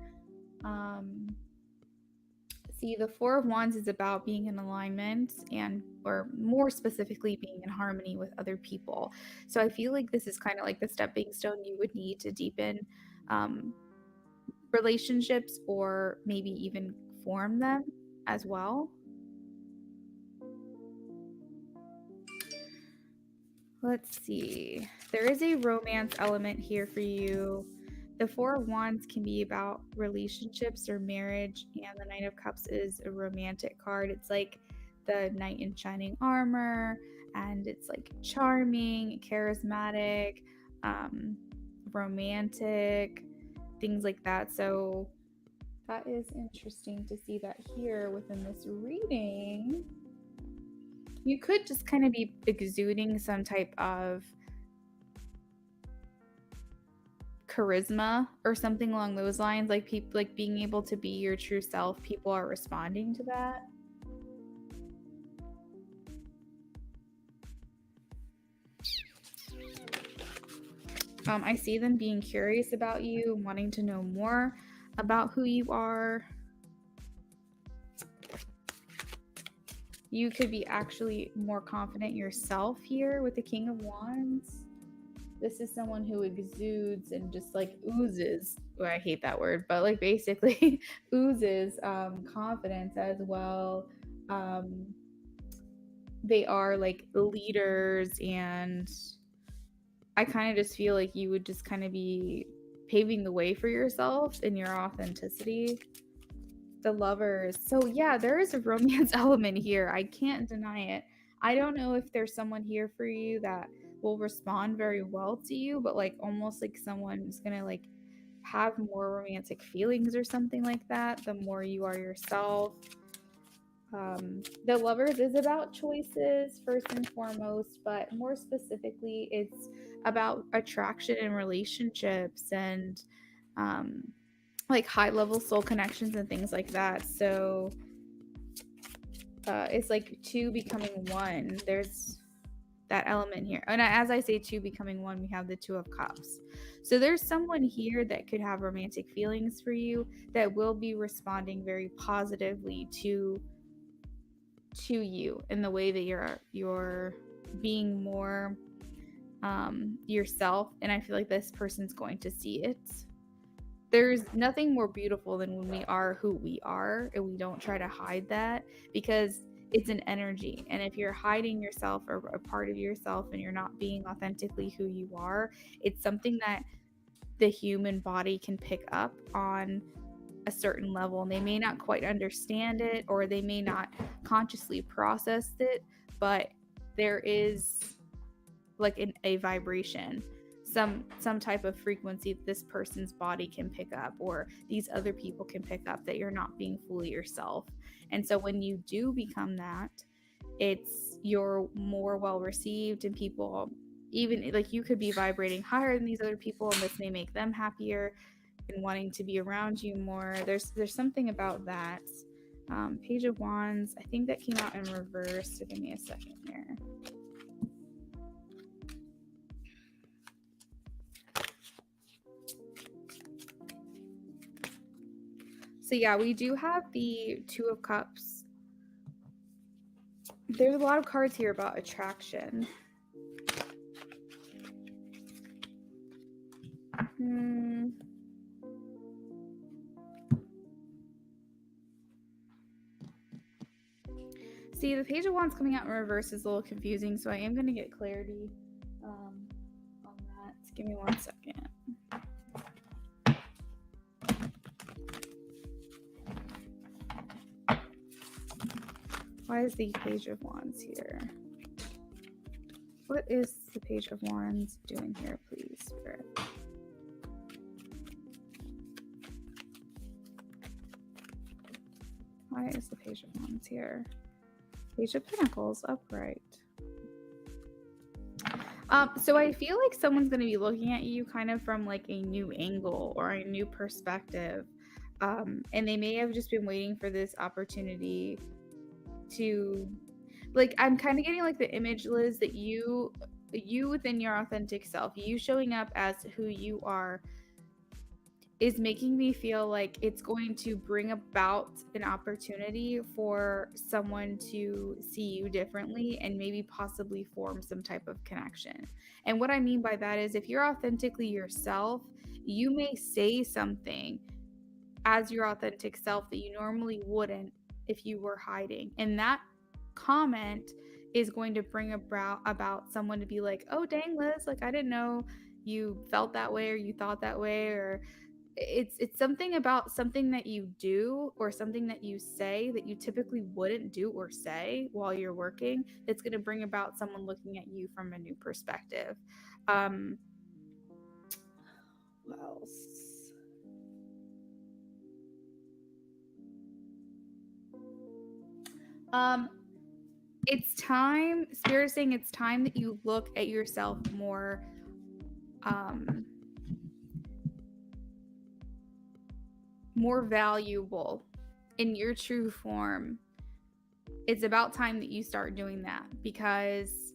See, the Four of Wands is about being in alignment and, or more specifically, being in harmony with other people. So I feel like this is kind of like the stepping stone you would need to deepen relationships or maybe even form them as well. Let's see. There is a romance element here for you. The Four of Wands can be about relationships or marriage, and the Knight of Cups is a romantic card. It's like the knight in shining armor, and it's like charming, charismatic, romantic, things like that. So that is interesting to see that here within this reading. You could just kind of be exuding some type of charisma or something along those lines, like people, like being able to be your true self. People are responding to that. I see them being curious about you, wanting to know more about who you are. You could be actually more confident yourself here with the King of Wands. This is someone who exudes and just like oozes, well, I hate that word, but like basically oozes confidence as well. They are like leaders, and I kind of just feel like you would just kind of be paving the way for yourself in your authenticity. The Lovers. So yeah, there is a romance element here. I can't deny it. I don't know if there's someone here for you that will respond very well to you, but like almost like someone's gonna like have more romantic feelings or something like that the more you are yourself. The Lovers is about choices first and foremost, but more specifically, it's about attraction in relationships and um, like high level soul connections and things like that. So it's like two becoming one. There's that element here. And as I say two becoming one, we have the Two of Cups. So there's someone here that could have romantic feelings for you that will be responding very positively to you in the way that you're being more yourself, and I feel like this person's going to see it. There's nothing more beautiful than when we are who we are and we don't try to hide that, because it's an energy, and if you're hiding yourself or a part of yourself and you're not being authentically who you are, it's something that the human body can pick up on a certain level, and they may not quite understand it or they may not consciously process it, but there is like a vibration, some type of frequency that this person's body can pick up or these other people can pick up, that you're not being fully yourself. And so when you do become that, you're more well received, and people, even like you could be vibrating higher than these other people, and this may make them happier and wanting to be around you more. There's something about that. Page of Wands, I think that came out in reverse, so give me a second here. So yeah, we do have the Two of Cups. There's a lot of cards here about attraction. See, the Page of Wands coming out in reverse is a little confusing, so I am going to get clarity on that. Give me 1 second. Why is the Page of Wands here? What is the Page of Wands doing here, please, Spirit? Why is the Page of Wands here? Page of Pentacles, upright. So I feel like someone's going to be looking at you kind of from like a new angle or a new perspective. And they may have just been waiting for this opportunity to, like, I'm kind of getting like the image, Liz, that you within your authentic self, you showing up as who you are, is making me feel like it's going to bring about an opportunity for someone to see you differently and maybe possibly form some type of connection. And what I mean by that is, if you're authentically yourself, you may say something as your authentic self that you normally wouldn't if you were hiding. And that comment is going to bring about someone to be like, oh, dang, Liz, like, I didn't know you felt that way or you thought that way, or it's something about something that you do or something that you say that you typically wouldn't do or say while you're working, that's going to bring about someone looking at you from a new perspective. What else? It's time, Spirit is saying it's time that you look at yourself more more valuable in your true form. It's about time that you start doing that, because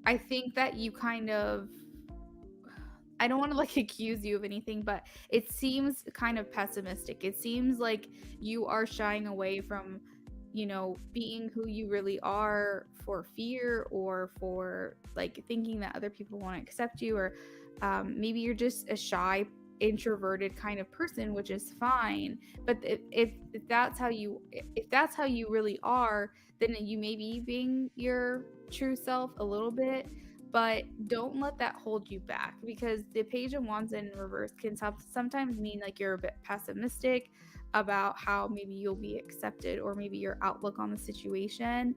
I think that you kind of, I don't want to like accuse you of anything, but it seems kind of pessimistic. It seems like you are shying away from, you know, being who you really are for fear or for like thinking that other people won't accept you, or maybe you're just a shy, introverted kind of person, which is fine. But if that's how you really are, then you may be being your true self a little bit. but don't let that hold you back, because the Page of Wands in reverse can sometimes mean like you're a bit pessimistic about how maybe you'll be accepted, or maybe your outlook on the situation.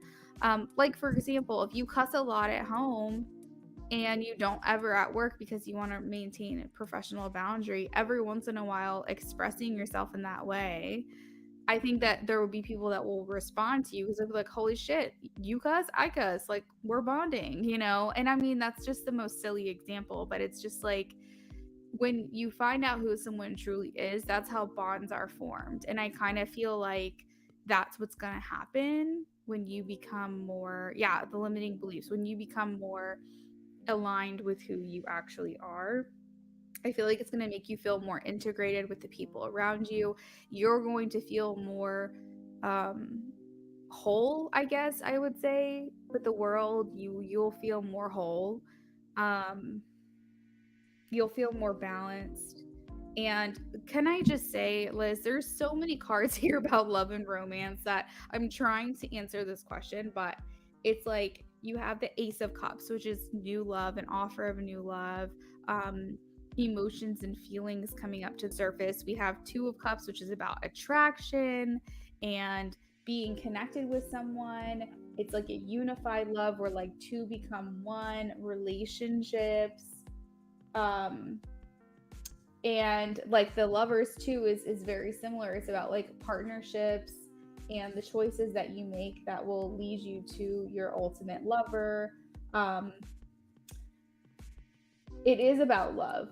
Like, for example, if you cuss a lot at home and you don't ever at work because you want to maintain a professional boundary, every once in a while expressing yourself in that way, I think that there will be people that will respond to you because they'll be like, holy shit, you cuss, I cuss, like, we're bonding, you know? And I mean, that's just the most silly example, but it's just like, when you find out who someone truly is, that's how bonds are formed. And I kind of feel like that's what's going to happen when you become more, the limiting beliefs, when you become more aligned with who you actually are. I feel like it's going to make you feel more integrated with the people around you. You're going to feel more whole, I guess I would say, with the world. You'll feel more whole. Um, you'll feel more balanced. And can I just say, Liz, there's so many cards here about love and romance that I'm trying to answer this question, but it's like you have the Ace of Cups, which is new love, an offer of new love, emotions and feelings coming up to the surface. We have Two of Cups, which is about attraction and being connected with someone. It's like a unified love where like two become one, relationships. Um, and like the Lovers too is very similar. It's about like partnerships and the choices that you make that will lead you to your ultimate lover. It is about love,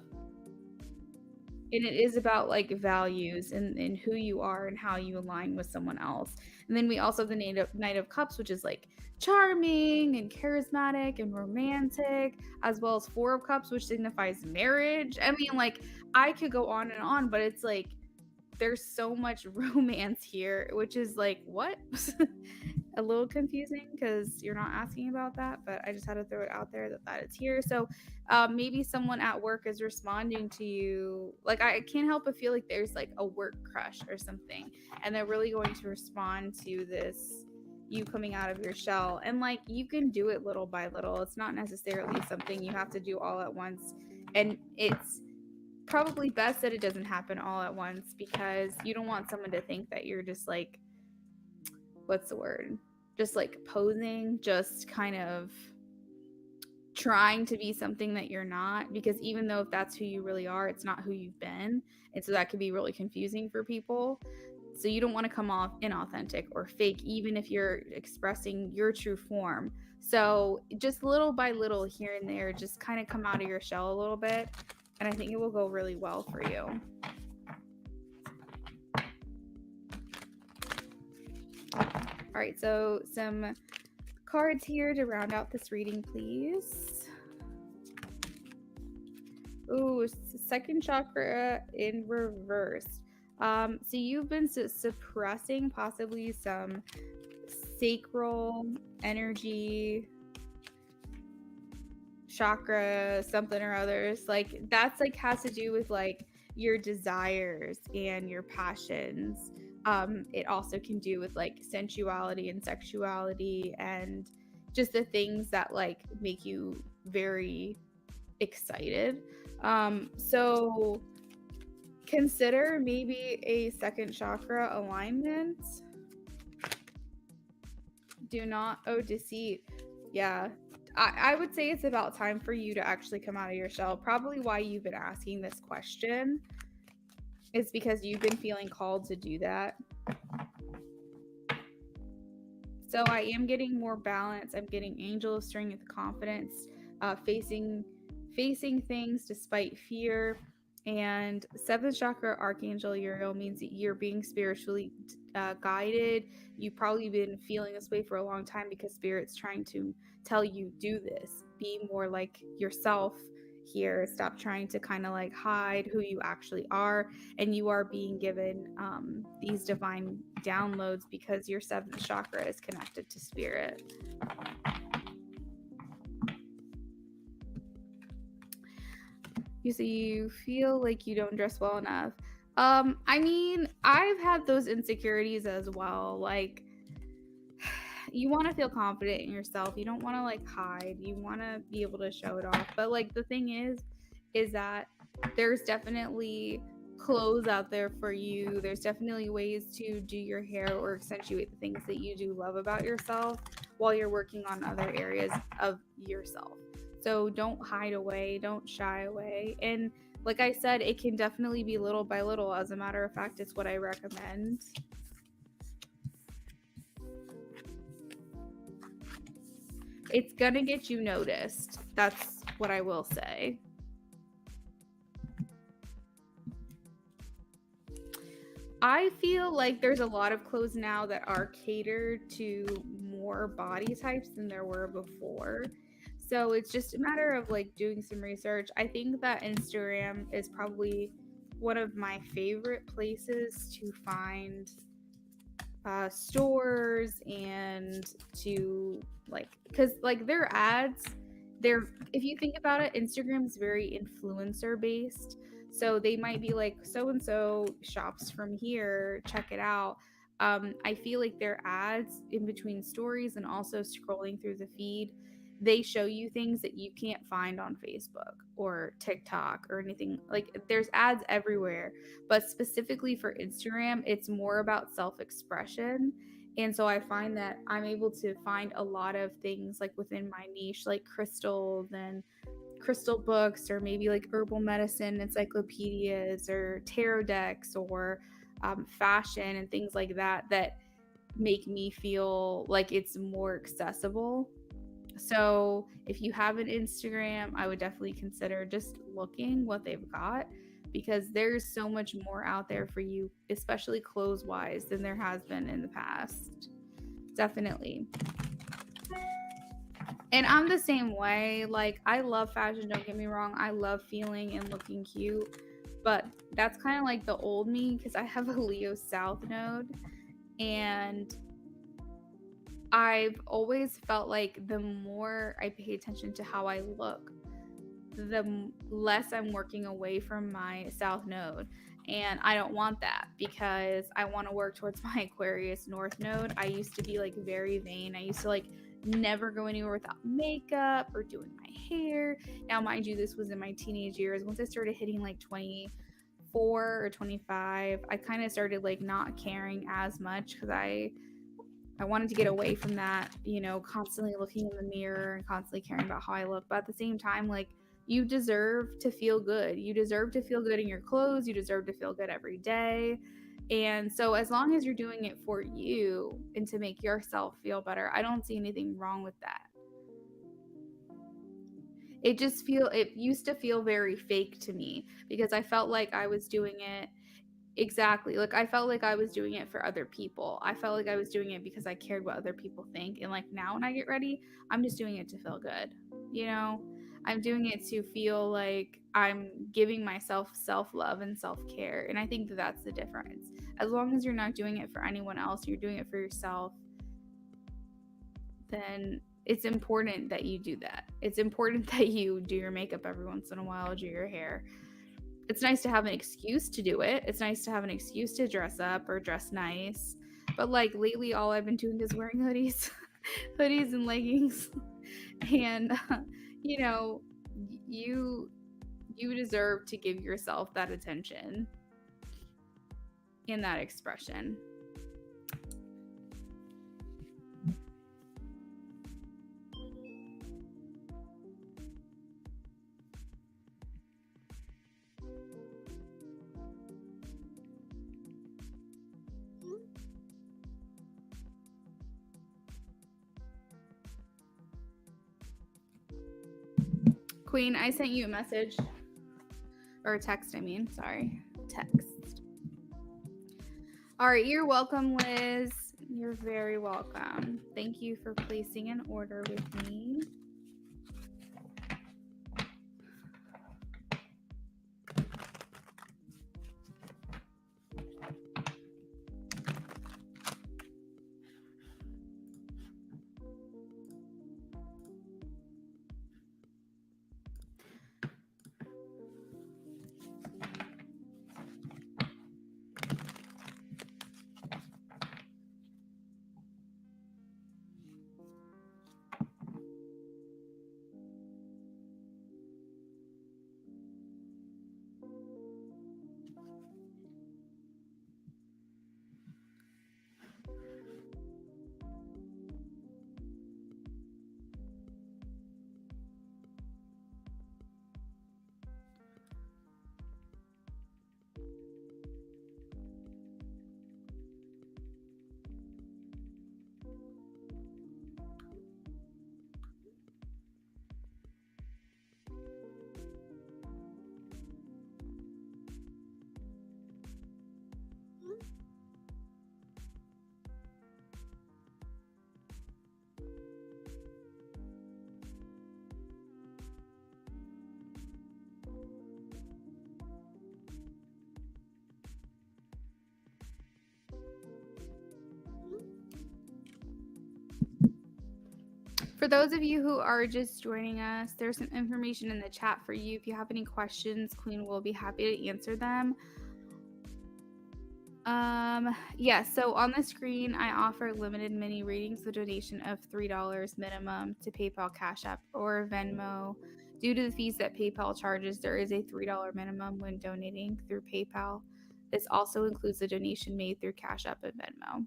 and it is about like values and who you are and how you align with someone else. And then we also have the Knight of Cups, which is like charming and charismatic and romantic, as well as Four of Cups, which signifies marriage. I mean, like, I could go on and on, but it's like there's so much romance here, which is like, what? A little confusing because you're not asking about that, but I just had to throw it out there that it's here. So maybe someone at work is responding to you. Like, I can't help but feel like there's like a work crush or something, and they're really going to respond to this, you coming out of your shell. And like, you can do it little by little. It's not necessarily something you have to do all at once. And it's probably best that it doesn't happen all at once, because you don't want someone to think that you're just like, what's the word? Just like posing, just kind of trying to be something that you're not, because even though if that's who you really are, it's not who you've been. And so that could be really confusing for people. So you don't want to come off inauthentic or fake, even if you're expressing your true form. So just little by little here and there, just kind of come out of your shell a little bit. And I think it will go really well for you. All right, so some cards here to round out this reading, please. Ooh, second chakra in reverse. So you've been suppressing possibly some sacral energy, chakra, something or others. Like, that's like has to do with like your desires and your passions. It also can do with like sensuality and sexuality and just the things that like make you very excited. So consider maybe a second chakra alignment. Do not owe deceit. Yeah, I would say it's about time for you to actually come out of your shell. Probably why you've been asking this question is because you've been feeling called to do that. So I am getting more balance. I'm getting Angel of Strength, confidence, facing things despite fear. And seventh chakra Archangel Uriel means that you're being spiritually guided. You've probably been feeling this way for a long time because Spirit's trying to tell you, do this. Be more like yourself here. Stop trying to kind of like hide who you actually are. And you are being given these divine downloads because your seventh chakra is connected to Spirit. You feel like you don't dress well enough. I mean, I've had those insecurities as well. Like, you want to feel confident in yourself. You don't want to like hide. You want to be able to show it off. But like the thing is that there's definitely clothes out there for you. There's definitely ways to do your hair or accentuate the things that you do love about yourself while you're working on other areas of yourself. So don't hide away, don't shy away. And like I said, it can definitely be little by little. As a matter of fact, it's what I recommend. It's gonna get you noticed. That's what I will say. I feel like there's a lot of clothes now that are catered to more body types than there were before. So it's just a matter of like doing some research. I think that Instagram is probably one of my favorite places to find stores and to like, because like their ads, if you think about it, Instagram's very influencer based. So they might be like, so and so shops from here, check it out. I feel like their ads in between stories and also scrolling through the feed, they show you things that you can't find on Facebook or TikTok or anything. Like there's ads everywhere, but specifically for Instagram, it's more about self-expression. And so I find that I'm able to find a lot of things like within my niche, like crystals and crystal books, or maybe like herbal medicine encyclopedias or tarot decks, or fashion and things like that, that make me feel like it's more accessible. So if you have an Instagram, I would definitely consider just looking what they've got, because there's so much more out there for you, especially clothes wise, than there has been in the past. Definitely. And I'm the same way. Like, I love fashion, don't get me wrong. I love feeling and looking cute. But that's kind of like the old me, because I have a Leo South node. And I've always felt like the more I pay attention to how I look, the less I'm working away from my South node. And I don't want that, because I want to work towards my Aquarius North node. I used to be like very vain. I used to like never go anywhere without makeup or doing my hair. Now, mind you, this was in my teenage years. Once I started hitting like 24 or 25, I kind of started like not caring as much, because I wanted to get away from that, you know, constantly looking in the mirror and constantly caring about how I look. But at the same time, like, you deserve to feel good. You deserve to feel good in your clothes. You deserve to feel good every day. And so as long as you're doing it for you and to make yourself feel better, I don't see anything wrong with that. It used to feel very fake to me, because I felt like I was doing it. Exactly. Like I felt like I was doing it for other people. I felt like I was doing it because I cared what other people think. And like now when I get ready, I'm just doing it to feel good. You know, I'm doing it to feel like I'm giving myself self-love and self-care. And I think that that's the difference. As long as you're not doing it for anyone else, you're doing it for yourself, then it's important that you do that. It's important that you do your makeup every once in a while, do your hair. It's nice to have an excuse to do it. It's nice to have an excuse to dress up or dress nice. But like lately, all I've been doing is wearing hoodies, hoodies and leggings. And you know, you deserve to give yourself that attention and that expression. Queen, I sent you a message, or a text, I mean, sorry, text. All right, you're welcome, Liz. You're very welcome. Thank you for placing an order with me. For those of you who are just joining us, there's some information in the chat for you. If you have any questions, Queen will be happy to answer them. Yeah, so on the screen, I offer limited mini readings with a donation of $3 minimum to PayPal, Cash App, or Venmo. Due to the fees that PayPal charges, there is a $3 minimum when donating through PayPal. This also includes a donation made through Cash App and Venmo.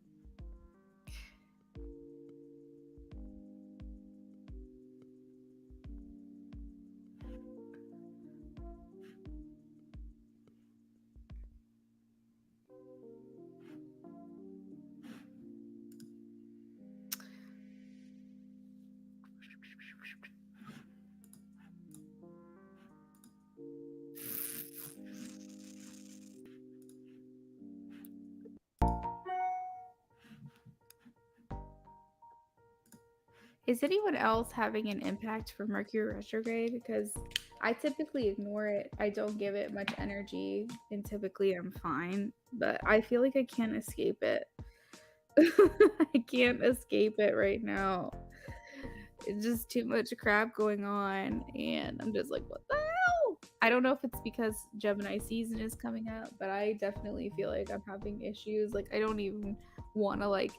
Is anyone else having an impact for Mercury retrograde? Because I typically ignore it. I don't give it much energy, and typically I'm fine. But I feel like I can't escape it. I can't escape it right now. It's just too much crap going on, and I'm just like, what the hell? I don't know if it's because Gemini season is coming up, but I definitely feel like I'm having issues. Like, I don't even want to like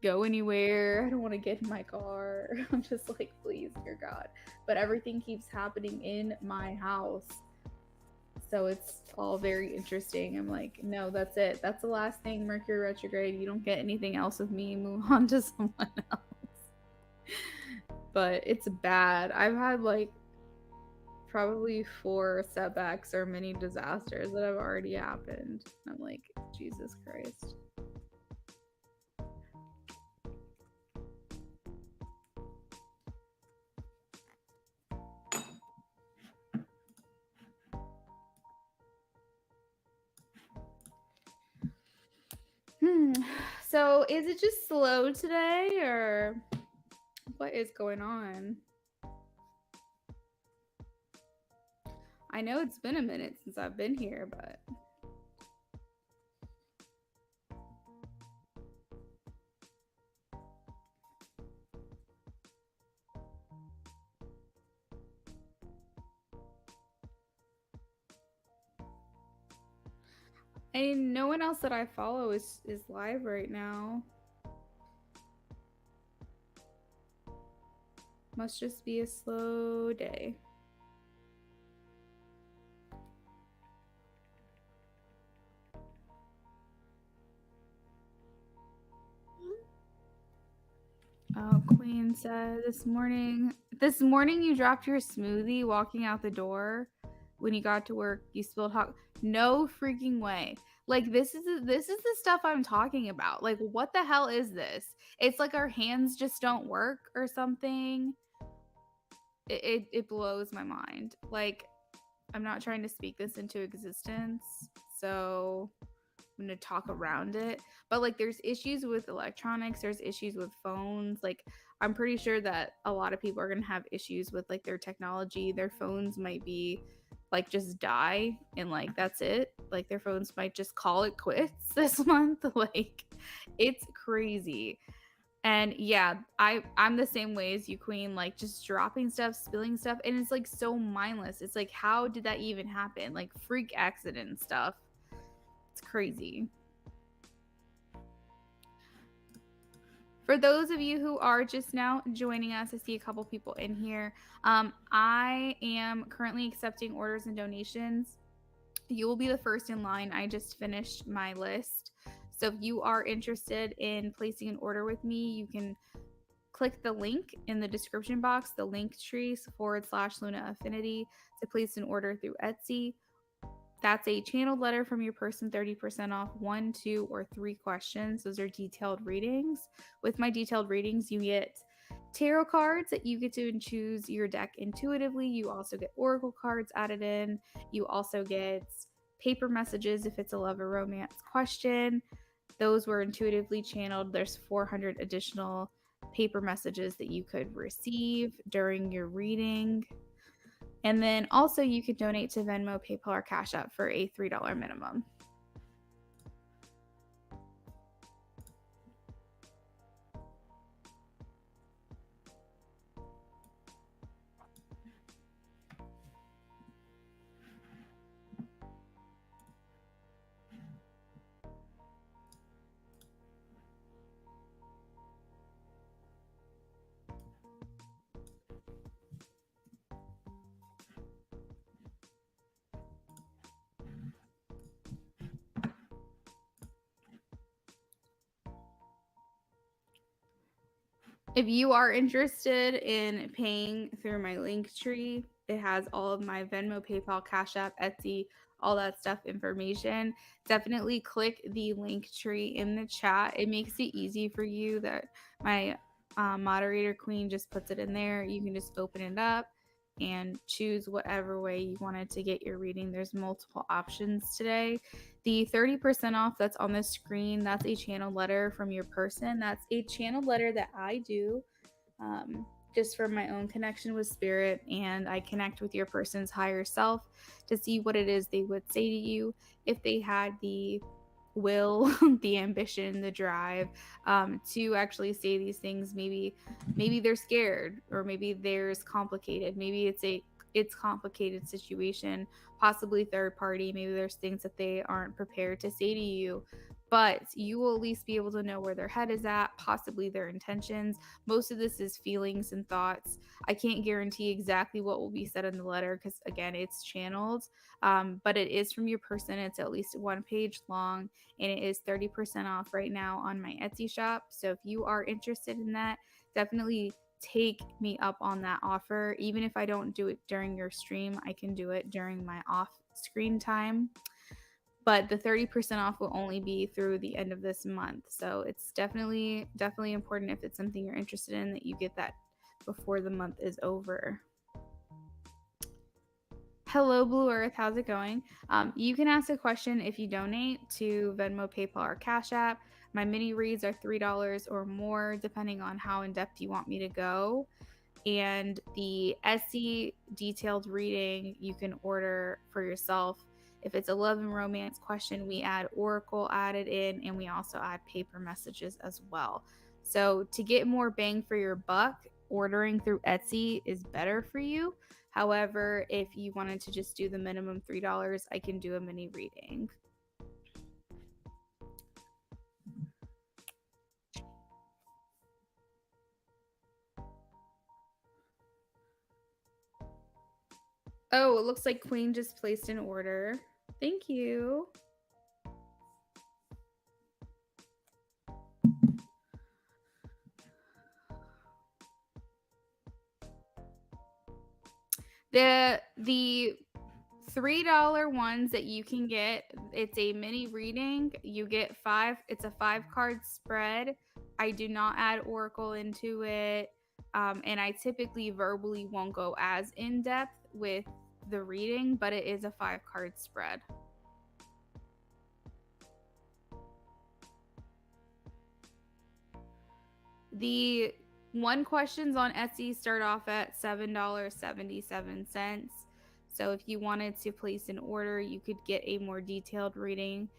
go anywhere. I don't want to get in my car. I'm just like, please, dear God. But everything keeps happening in my house. So it's all very interesting. I'm like, no, that's it. That's the last thing, Mercury retrograde. You don't get anything else with me. Move on to someone else. But it's bad. I've had like probably 4 setbacks or mini disasters that have already happened. I'm like, Jesus Christ. So is it just slow today, or what is going on? I know it's been a minute since I've been here, but no one else that I follow is live right now. Must just be a slow day. Oh, Queen said this morning you dropped your smoothie walking out the door. When you got to work, you spilled hot. No freaking way. Like, this is the stuff I'm talking about. Like, what the hell is this? It's like our hands just don't work or something. It blows my mind. Like, I'm not trying to speak this into existence, so I'm going to talk around it. But like, there's issues with electronics, there's issues with phones. Like, I'm pretty sure that a lot of people are going to have issues with like their technology. Their phones might be like just die, and like that's it. Like, their phones might just call it quits this month. Like, it's crazy. And yeah, I'm the same way as you, Queen. Like, just dropping stuff, spilling stuff, and it's like so mindless. It's like, how did that even happen? Like, freak accident stuff. It's crazy. For those of you who are just now joining us, I see a couple people in here. I am currently accepting orders and donations. You will be the first in line. I just finished my list. So if you are interested in placing an order with me, you can click the link in the description box, the Linktree/Luna Affinity, to place an order through Etsy. That's a channeled letter from your person, 30% off 1, 2, or 3 questions. Those are detailed readings. With my detailed readings, you get tarot cards that you get to choose your deck intuitively. You also get oracle cards added in. You also get paper messages if it's a love or romance question. Those were intuitively channeled. There's 400 additional paper messages that you could receive during your reading. And then also you could donate to Venmo, PayPal, or Cash App for a $3 minimum. If you are interested in paying through my link tree, it has all of my Venmo, PayPal, Cash App, Etsy, all that stuff information. Definitely click the link tree in the chat. It makes it easy for you that my moderator queen just puts it in there. You can just open it up and choose whatever way you wanted to get your reading. There's multiple options today. The 30% off that's on the screen, that's a channel letter from your person. That's a channel letter that I do just for my own connection with spirit, and I connect with your person's higher self to see what it is they would say to you if they had the will, the ambition, the drive to actually say these things. Maybe they're scared, or maybe there's complicated, maybe it's complicated situation, possibly third party, maybe there's things that they aren't prepared to say to you, but you will at least be able to know where their head is at, possibly their intentions. Most of this is feelings and thoughts. I can't guarantee exactly what will be said in the letter because, again, it's channeled, but it is from your person. It's at least 1 page long, and it is 30% off right now on my Etsy shop. So if you are interested in that, definitely take me up on that offer. Even if I don't do it during your stream, I can do it during my off screen time. But the 30% off will only be through the end of this month. So it's definitely important, if it's something you're interested in, that you get that before the month is over. Hello, Blue Earth. How's it going? You can ask a question if you donate to Venmo, PayPal, or Cash App. My mini reads are $3 or more, depending on how in depth you want me to go. And the Etsy detailed reading you can order for yourself. If it's a love and romance question, we add oracle added in, and we also add paper messages as well. So to get more bang for your buck, ordering through Etsy is better for you. However, if you wanted to just do the minimum $3, I can do a mini reading. Oh, it looks like Queen just placed an order. Thank you. The $3 ones that you can get, it's a mini reading. You get 5, it's a 5-card spread. I do not add oracle into it, and I typically verbally won't go as in depth with the reading, but it is a 5-card spread. The one questions on Etsy start off at $7.77. So if you wanted to place an order, you could get a more detailed reading.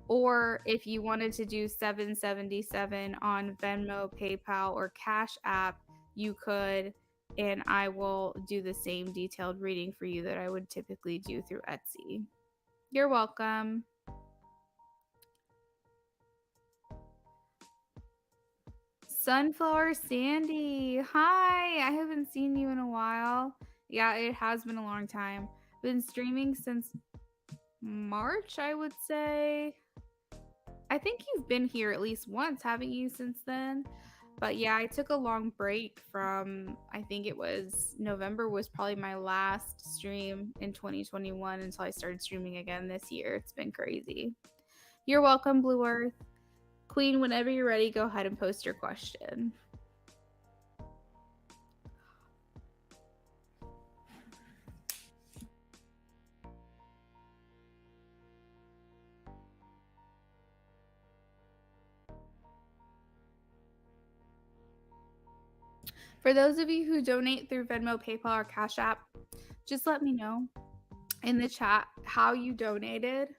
Or if you wanted to do $7.77 on Venmo, PayPal, or Cash App, you could, and I will do the same detailed reading for you that I would typically do through Etsy. You're welcome. Sunflower Sandy, hi! I haven't seen you in a while. Yeah, it has been a long time. Been streaming since March, I would say. I think you've been here at least once, haven't you, since then? But yeah, I took a long break from, I think it was November was probably my last stream in 2021 until I started streaming again this year. It's been crazy. You're welcome, Blue Earth. Queen, whenever you're ready, go ahead and post your question. For those of you who donate through Venmo, PayPal, or Cash App, just let me know in the chat how you donated.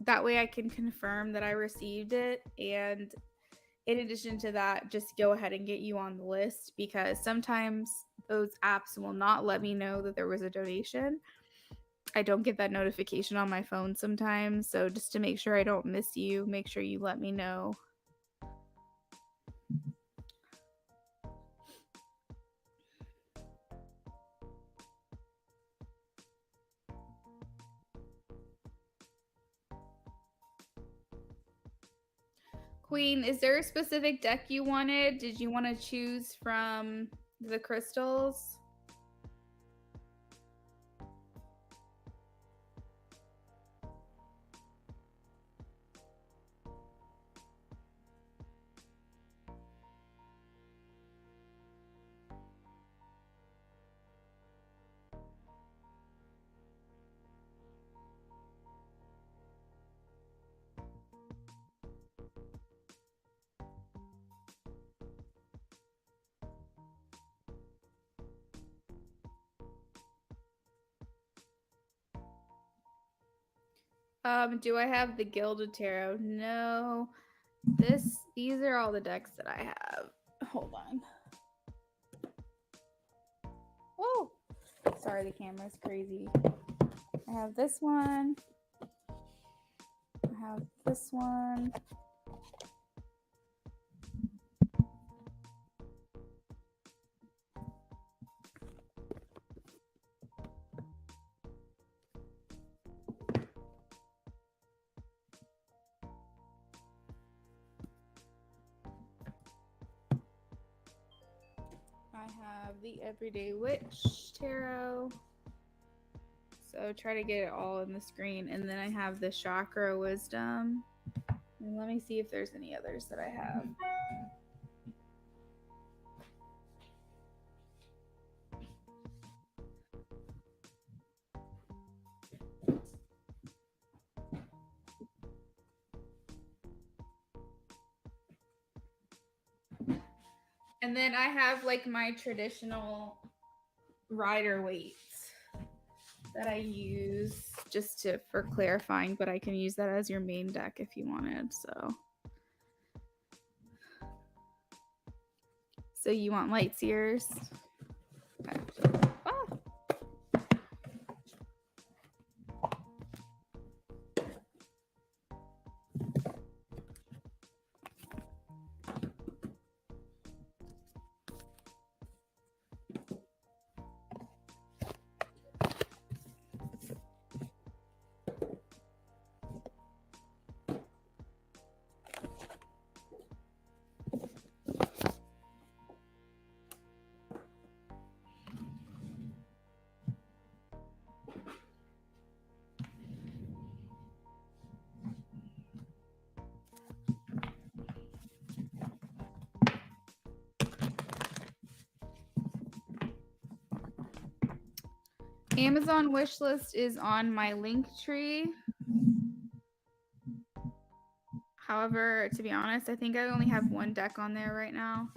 That way I can confirm that I received it. And in addition to that, just go ahead and get you on the list, because sometimes those apps will not let me know that there was a donation. I don't get that notification on my phone sometimes. So just to make sure I don't miss you, make sure you let me know. Queen, is there a specific deck you wanted? Did you want to choose from the crystals? Do I have the Gilded Tarot? No. These are all the decks that I have. Hold on. Whoa! Sorry, the camera's crazy. I have this one. I have this one. I have the Everyday Witch Tarot. So try to get it all in the screen. And then I have the Chakra Wisdom. And let me see if there's any others that I have. And then I have like my traditional rider weights that I use just for clarifying, but I can use that as your main deck if you wanted. So you want light seers? Okay. Amazon wish list is on my link tree. However, to be honest, I think I only have one deck on there right now.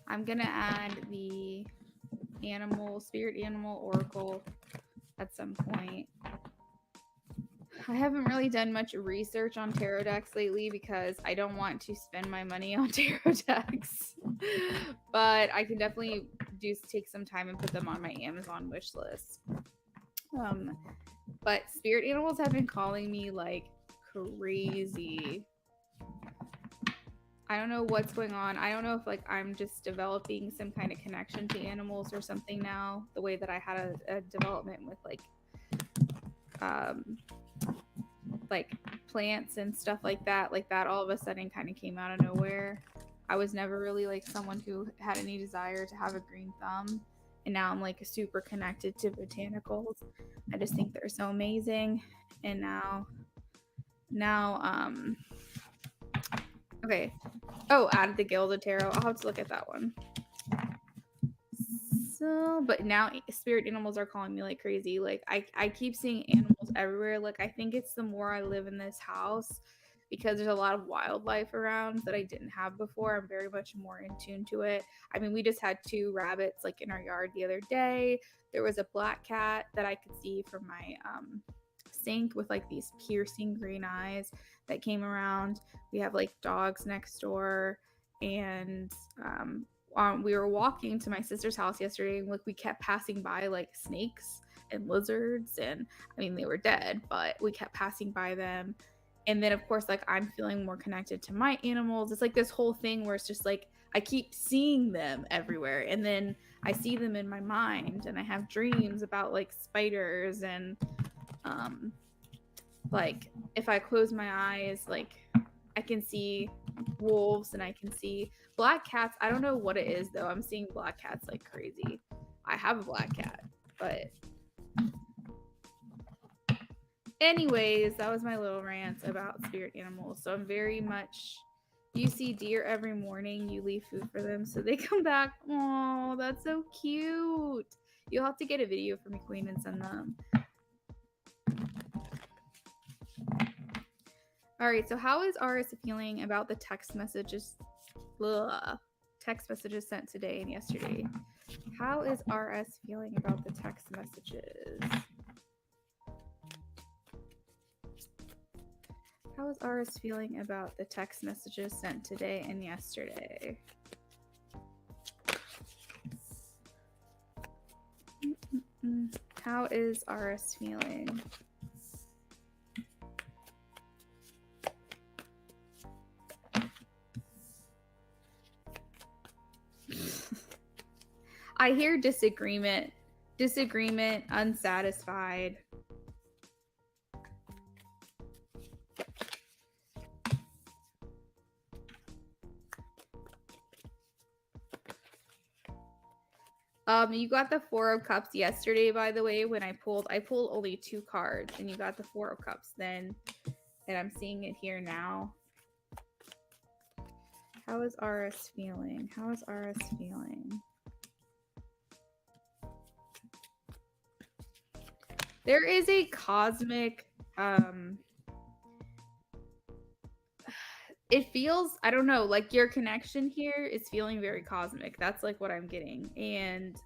I'm gonna add the spirit animal oracle at some point. I haven't really done much research on tarot decks lately because I don't want to spend my money on tarot decks. But I can definitely take some time and put them on my Amazon wish list. But spirit animals have been calling me like crazy. I don't know what's going on. I don't know if like I'm just developing some kind of connection to animals or something now, the way that I had a development with like plants and stuff like that all of a sudden kind of came out of nowhere. I was never really like someone who had any desire to have a green thumb, and now I'm like super connected to botanicals. I just think they're so amazing. And now okay. Oh, added the Gilded Tarot. I'll have to look at that one. So, but now spirit animals are calling me like crazy. Like I keep seeing animals everywhere. Like I think it's the more I live in this house, because there's a lot of wildlife around that I didn't have before. I'm very much more in tune to it. I mean, we just had 2 rabbits like in our yard the other day. There was a black cat that I could see from my sink with like these piercing green eyes that came around. We have like dogs next door, and we were walking to my sister's house yesterday, and like we kept passing by like snakes and lizards, and I mean they were dead, but we kept passing by them. And then of course like I'm feeling more connected to my animals. It's like this whole thing where it's just like I keep seeing them everywhere, and then I see them in my mind, and I have dreams about like spiders, and like if I close my eyes, like I can see wolves and I can see black cats. I don't know what it is though. I'm seeing black cats like crazy. I have a black cat, but anyways, that was my little rant about spirit animals. So I'm very much, you see deer every morning, you leave food for them so they come back. Oh, that's so cute. You'll have to get a video for me, Queen, and send them. All right, so how is Aris feeling about the text messages sent today and yesterday? How is RS feeling about the text messages? How is RS feeling about the text messages sent today and yesterday? How is RS feeling? I hear disagreement, unsatisfied. You got the Four of Cups yesterday, by the way, when I pulled only 2 cards, and you got the Four of Cups then, and I'm seeing it here now. How is RS feeling? How is RS feeling? There is a cosmic, it feels, I don't know, like your connection here is feeling very cosmic. That's like what I'm getting. And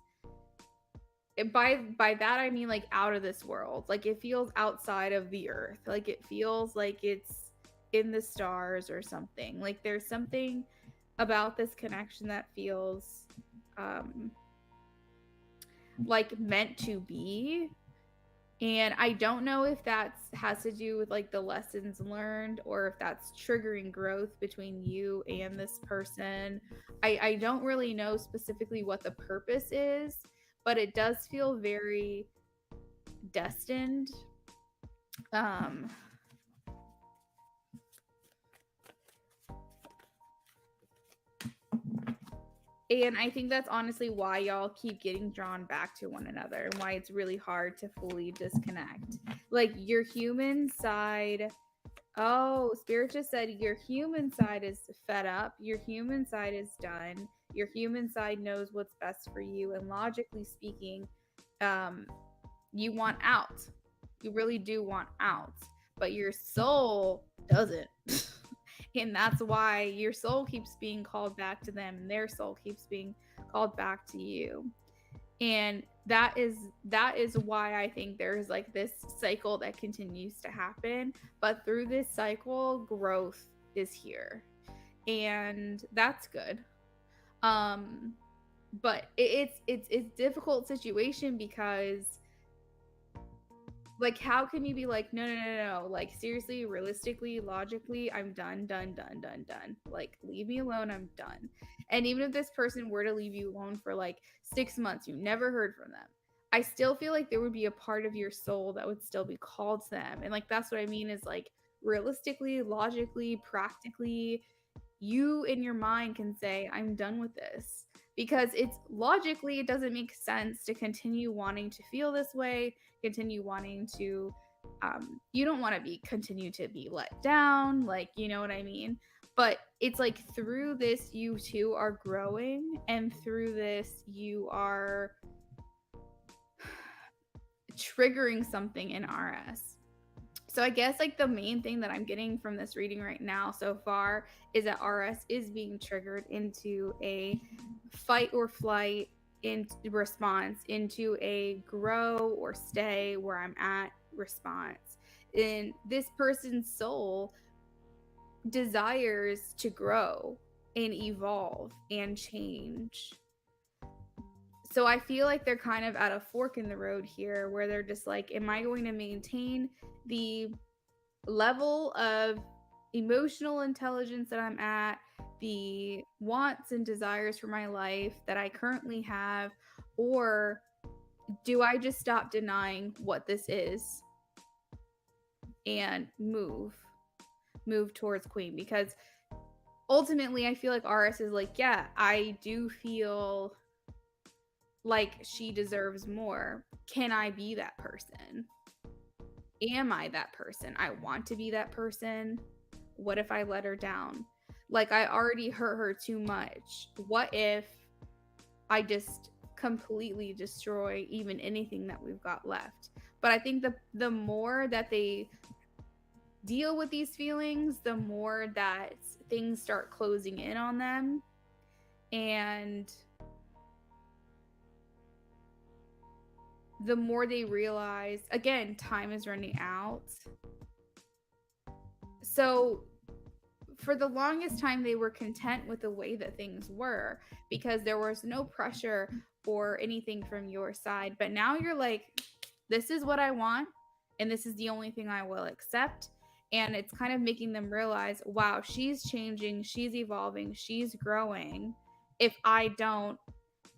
by that I mean like out of this world. Like it feels outside of the earth. Like it feels like it's in the stars or something. Like there's something about this connection that feels like meant to be. And I don't know if that has to do with like the lessons learned or if that's triggering growth between you and this person. I don't really know specifically what the purpose is, but it does feel very destined. And I think that's honestly why y'all keep getting drawn back to one another and why it's really hard to fully disconnect. Like your human side, oh, Spirit just said your human side is fed up. Your human side is done. Your human side knows what's best for you. And logically speaking, you want out. You really do want out. But your soul doesn't. And that's why your soul keeps being called back to them and their soul keeps being called back to you. And that is why I think there's like this cycle that continues to happen. But through this cycle, growth is here. And that's good. But it's difficult situation because like how can you be like no, like seriously, realistically, logically, I'm done. Like leave me alone, I'm done. And even if this person were to leave you alone for like 6 months, you never heard from them, I still feel like there would be a part of your soul that would still be called to them. And like that's what I mean is like realistically, logically, practically, you in your mind can say I'm done with this, because it's logically it doesn't make sense to continue wanting to feel this way, continue wanting to you don't want to be continue to be let down, like, you know what I mean? But it's like through this you two are growing, and through this you are triggering something in RS. So I guess like the main thing that I'm getting from this reading right now so far is that RS is being triggered into a fight or flight in response, into a grow or stay where I'm at response. And this person's soul desires to grow and evolve and change. So I feel like they're kind of at a fork in the road here where they're just like, am I going to maintain the level of emotional intelligence that I'm at, the wants and desires for my life that I currently have, or do I just stop denying what this is and move? move towards Queen, because ultimately I feel like RS is like, yeah, I do feel like she deserves more. Can I be that person? Am I that person? I want to be that person. What if I let her down? Like, I already hurt her too much. What if I just completely destroy even anything that we've got left? But I think the more that they deal with these feelings, the more that things start closing in on them. And the more they realize, again, time is running out. So for the longest time, they were content with the way that things were because there was no pressure or anything from your side. But now you're like, this is what I want, and this is the only thing I will accept. And it's kind of making them realize, wow, she's changing, she's evolving, she's growing. If I don't,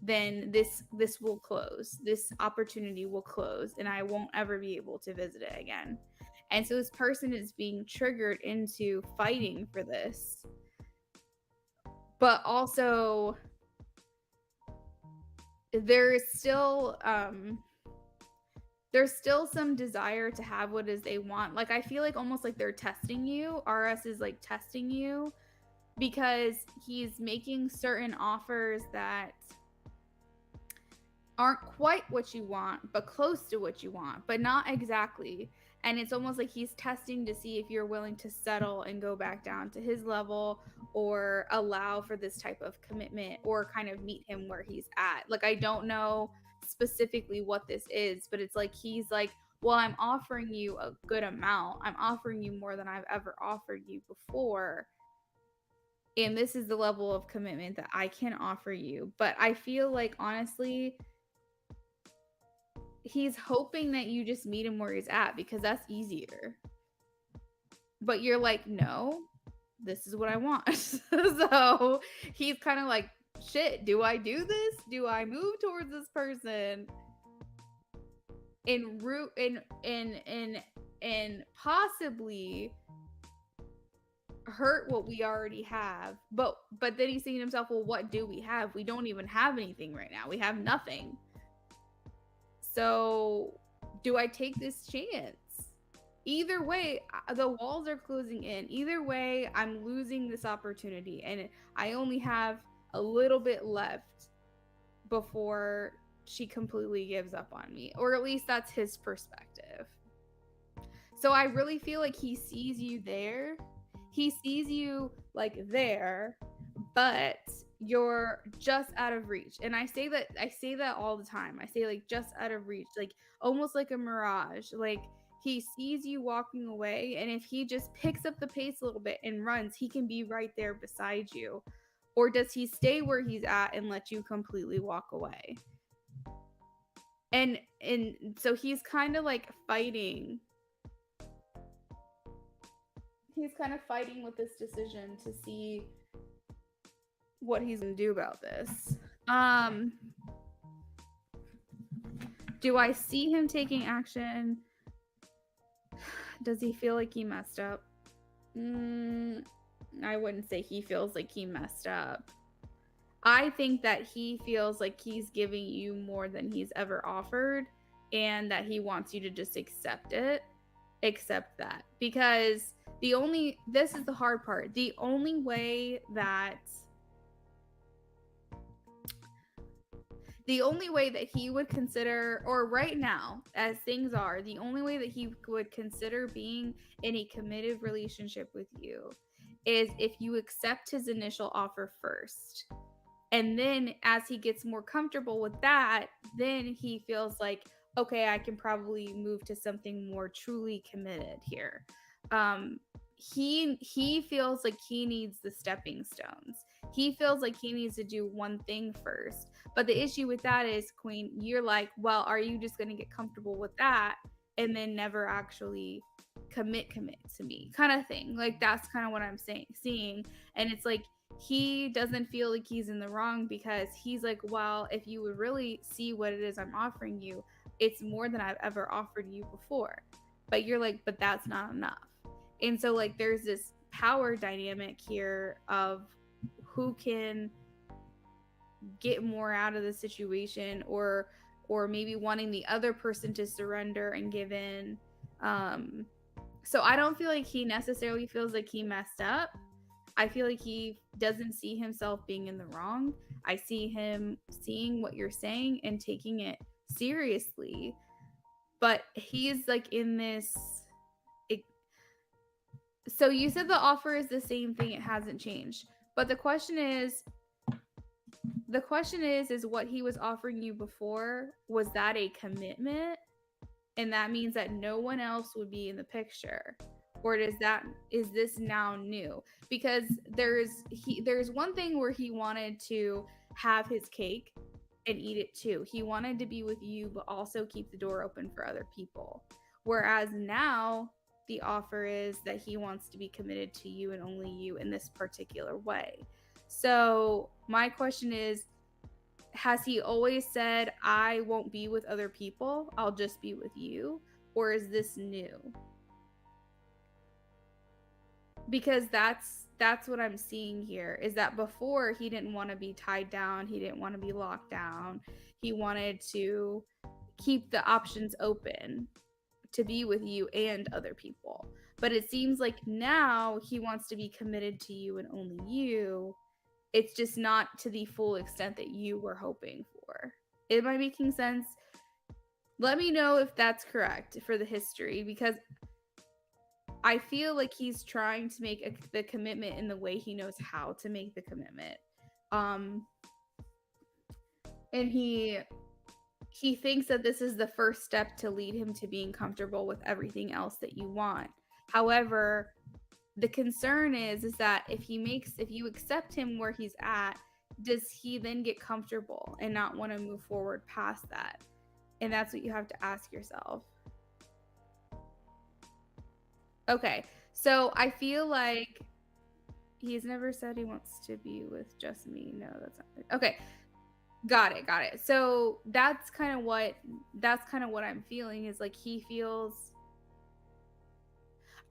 then this will close. This opportunity will close, and I won't ever be able to visit it again. And so this person is being triggered into fighting for this. But also there's still some desire to have what is they want. Like, I feel like almost like they're testing you. RS is like testing you because he's making certain offers that aren't quite what you want, but close to what you want, but not exactly. And it's almost like he's testing to see if you're willing to settle and go back down to his level, or allow for this type of commitment, or kind of meet him where he's at. Like, I don't know specifically what this is, but it's like he's like, well, I'm offering you a good amount. I'm offering you more than I've ever offered you before. And this is the level of commitment that I can offer you. But I feel like, honestly, he's hoping that you just meet him where he's at because that's easier. But you're like, no, this is what I want. So he's kind of like, shit, do I do this? Do I move towards this person and root and possibly hurt what we already have? But then he's thinking to himself, well, what do we have? We don't even have anything right now. We have nothing. So do I take this chance? Either way, the walls are closing in. Either way, I'm losing this opportunity, and I only have a little bit left before she completely gives up on me, or at least that's his perspective. So I really feel like he sees you there. He sees you like there, but you're just out of reach. And I say that all the time. I say, like, just out of reach, like almost like a mirage. Like, he sees you walking away, and if he just picks up the pace a little bit and runs, he can be right there beside you. Or does he stay where he's at and let you completely walk away? And so he's kind of like fighting. He's kind of fighting with this decision to see what he's gonna do about this. Do I see him taking action? Does he feel like he messed up? I wouldn't say he feels like he messed up. I think that he feels like he's giving you more than he's ever offered, and that he wants you to just accept it. Accept that. Because this is the hard part. The only way that he would consider, or right now, as things are, the only way that he would consider being in a committed relationship with you is if you accept his initial offer first. And then as he gets more comfortable with that, then he feels like, okay, I can probably move to something more truly committed here. He feels like he needs the stepping stones. He feels like he needs to do one thing first. But the issue with that is, Queen, you're like, well, are you just going to get comfortable with that and then never actually commit to me, kind of thing? Like, that's kind of what I'm seeing. And it's like, he doesn't feel like he's in the wrong, because he's like, well, if you would really see what it is I'm offering you, it's more than I've ever offered you before. But you're like, but that's not enough. And so, like, there's this power dynamic here of who can get more out of the situation, or maybe wanting the other person to surrender and give in. So I don't feel like he necessarily feels like he messed up. I feel like he doesn't see himself being in the wrong. I see him seeing what you're saying and taking it seriously. But he's like in this. So you said the offer is the same thing, it hasn't changed. But the question is what he was offering you before, was that a commitment? And that means that no one else would be in the picture, or is this now new? Because there's one thing where he wanted to have his cake and eat it too. He wanted to be with you but also keep the door open for other people, whereas now the offer is that he wants to be committed to you and only you in this particular way. So my question is, has he always said, I won't be with other people, I'll just be with you? Or is this new? Because that's what I'm seeing here, is that before he didn't want to be tied down, he didn't want to be locked down, he wanted to keep the options open to be with you and other people. But it seems like now he wants to be committed to you and only you. It's just not to the full extent that you were hoping for. Am I making sense? Let me know if that's correct for the history, because I feel like he's trying to make the commitment in the way he knows how to make the commitment. And he thinks that this is the first step to lead him to being comfortable with everything else that you want. However, the concern is that if you accept him where he's at, does he then get comfortable and not want to move forward past that? And that's what you have to ask yourself. Okay, so I feel like he's never said he wants to be with just me. No, that's not it. Okay, got it. So that's kind of what I'm feeling, is like he feels.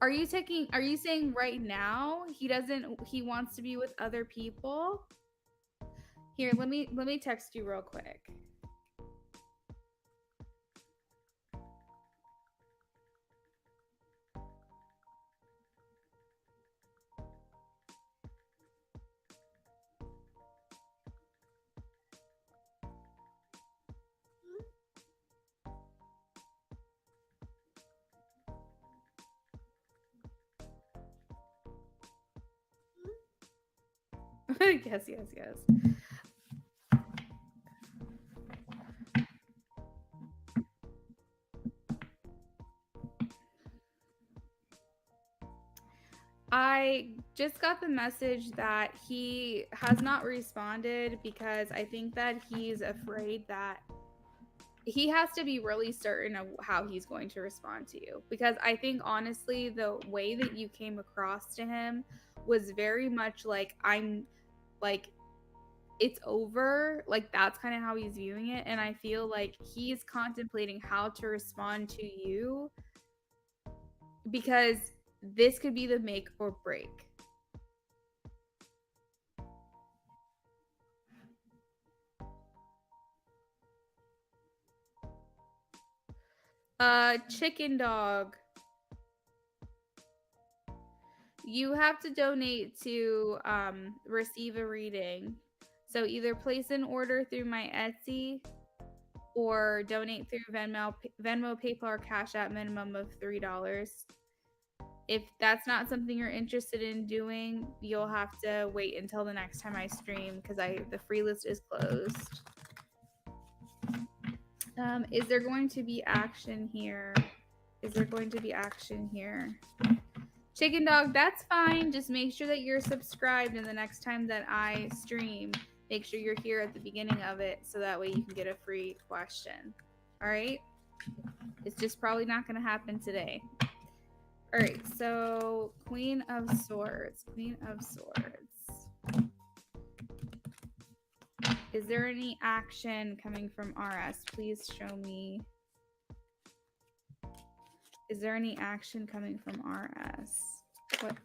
Are you saying right now he wants to be with other people? Here, let me text you real quick. Yes. I just got the message that he has not responded because I think that he's afraid that he has to be really certain of how he's going to respond to you. Because I think honestly, the way that you came across to him was very much like, I'm like, it's over. Like, that's kind of how he's viewing it. And I feel like he's contemplating how to respond to you, because this could be the make or break. Chicken dog. You have to donate to receive a reading. So either place an order through my Etsy or donate through Venmo, PayPal, or Cash App, minimum of $3. If that's not something you're interested in doing, you'll have to wait until the next time I stream, because the free list is closed. Is there going to be action here? Chicken dog, that's fine. Just make sure that you're subscribed, and the next time that I stream, make sure you're here at the beginning of it, so that way you can get a free question. All right? It's just probably not going to happen today. All right, so Queen of Swords. Is there any action coming from RS? Please show me. Is there any action coming from RS? What?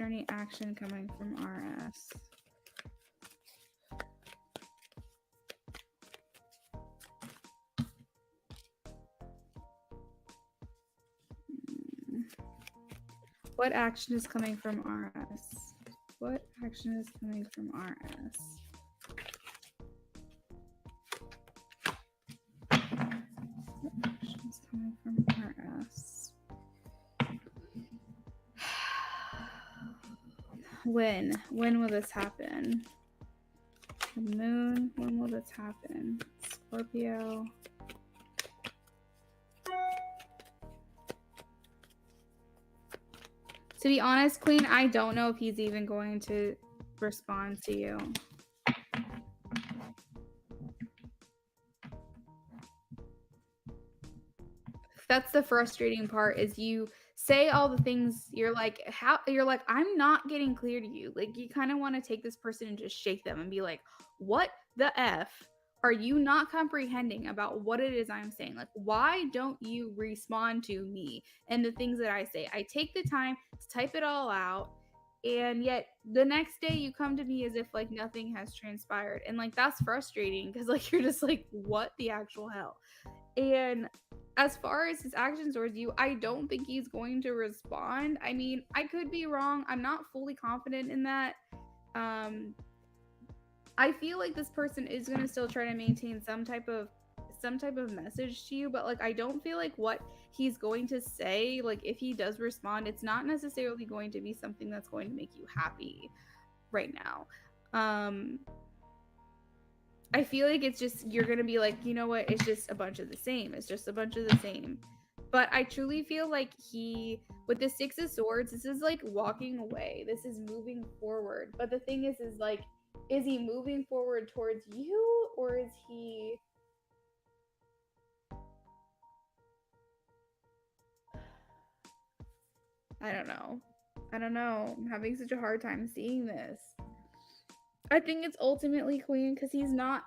there any action coming from RS? What action is coming from RS? What action is coming from RS? What action is coming from RS? When will this happen? The moon, when will this happen? Scorpio. To be honest, Queen, I don't know if he's even going to respond to you. That's the frustrating part, is you say all the things, you're like, I'm not getting clear to you. Like, you kind of want to take this person and just shake them and be like, what the F are you not comprehending about what it is I'm saying? Like, why don't you respond to me and the things that I say? I take the time to type it all out, and yet the next day you come to me as if like nothing has transpired. And like, that's frustrating because like you're just like, what the actual hell? And as far as his actions towards you, I don't think he's going to respond. I mean, I could be wrong. I'm not fully confident in that. I feel like this person is going to still try to maintain some type of message to you, but like I don't feel like what he's going to say, like if he does respond, it's not necessarily going to be something that's going to make you happy right now. I feel like it's just, you're going to be like, you know what, it's just a bunch of the same. It's just a bunch of the same. But I truly feel like with the Six of Swords, this is like walking away. This is moving forward. But the thing is like, is he moving forward towards you, or is he... I don't know. I'm having such a hard time seeing this. I think it's ultimately Queen, because he's not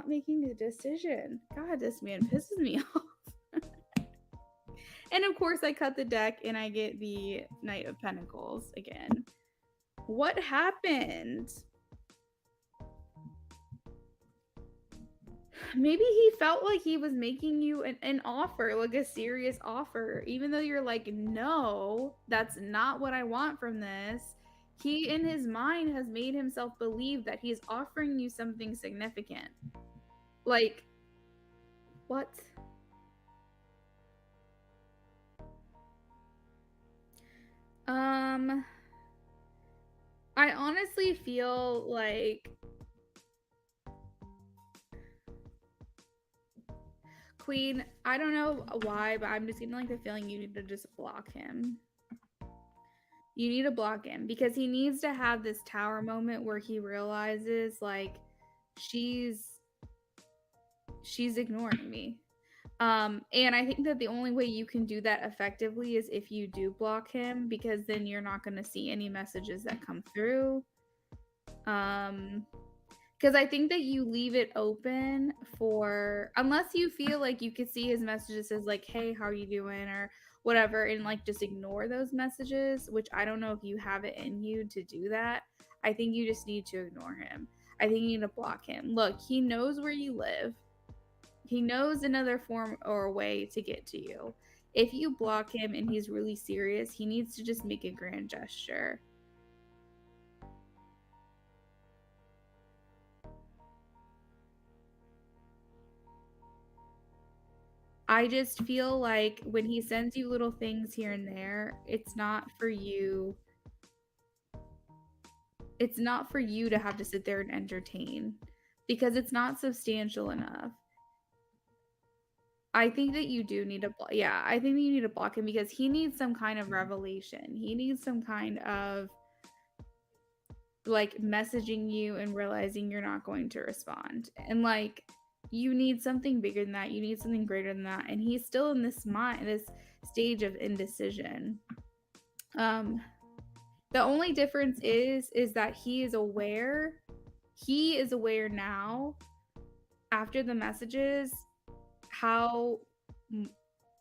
making a decision. God, this man pisses me off. And of course I cut the deck and I get the Knight of Pentacles again. What happened? Maybe he felt like he was making you an offer, like a serious offer, even though you're like, no, that's not what I want from this. He, in his mind, has made himself believe that he's offering you something significant. Like, what? I honestly feel like Queen, I don't know why, but I'm just getting like the feeling you need to just block him. You need to block him because he needs to have this tower moment where he realizes like she's ignoring me. And I think that the only way you can do that effectively is if you do block him, because then you're not going to see any messages that come through. Because I think that you leave it open for, unless you feel like you could see his messages as like, hey, how are you doing, or whatever, and like just ignore those messages, which I don't know if you have it in you to do that. I think you just need to ignore him. I think you need to block him. Look, he knows where you live. He knows another form or way to get to you. If you block him and he's really serious, he needs to just make a grand gesture. I just feel like when he sends you little things here and there, it's not for you. It's not for you to have to sit there and entertain, because it's not substantial enough. I think that you do need to, I think that you need to block him because he needs some kind of revelation. He needs some kind of like messaging you and realizing you're not going to respond. And like, you need something bigger than that. You need something greater than that. And he's still in this stage of indecision. The only difference is that he is aware now, after the messages, how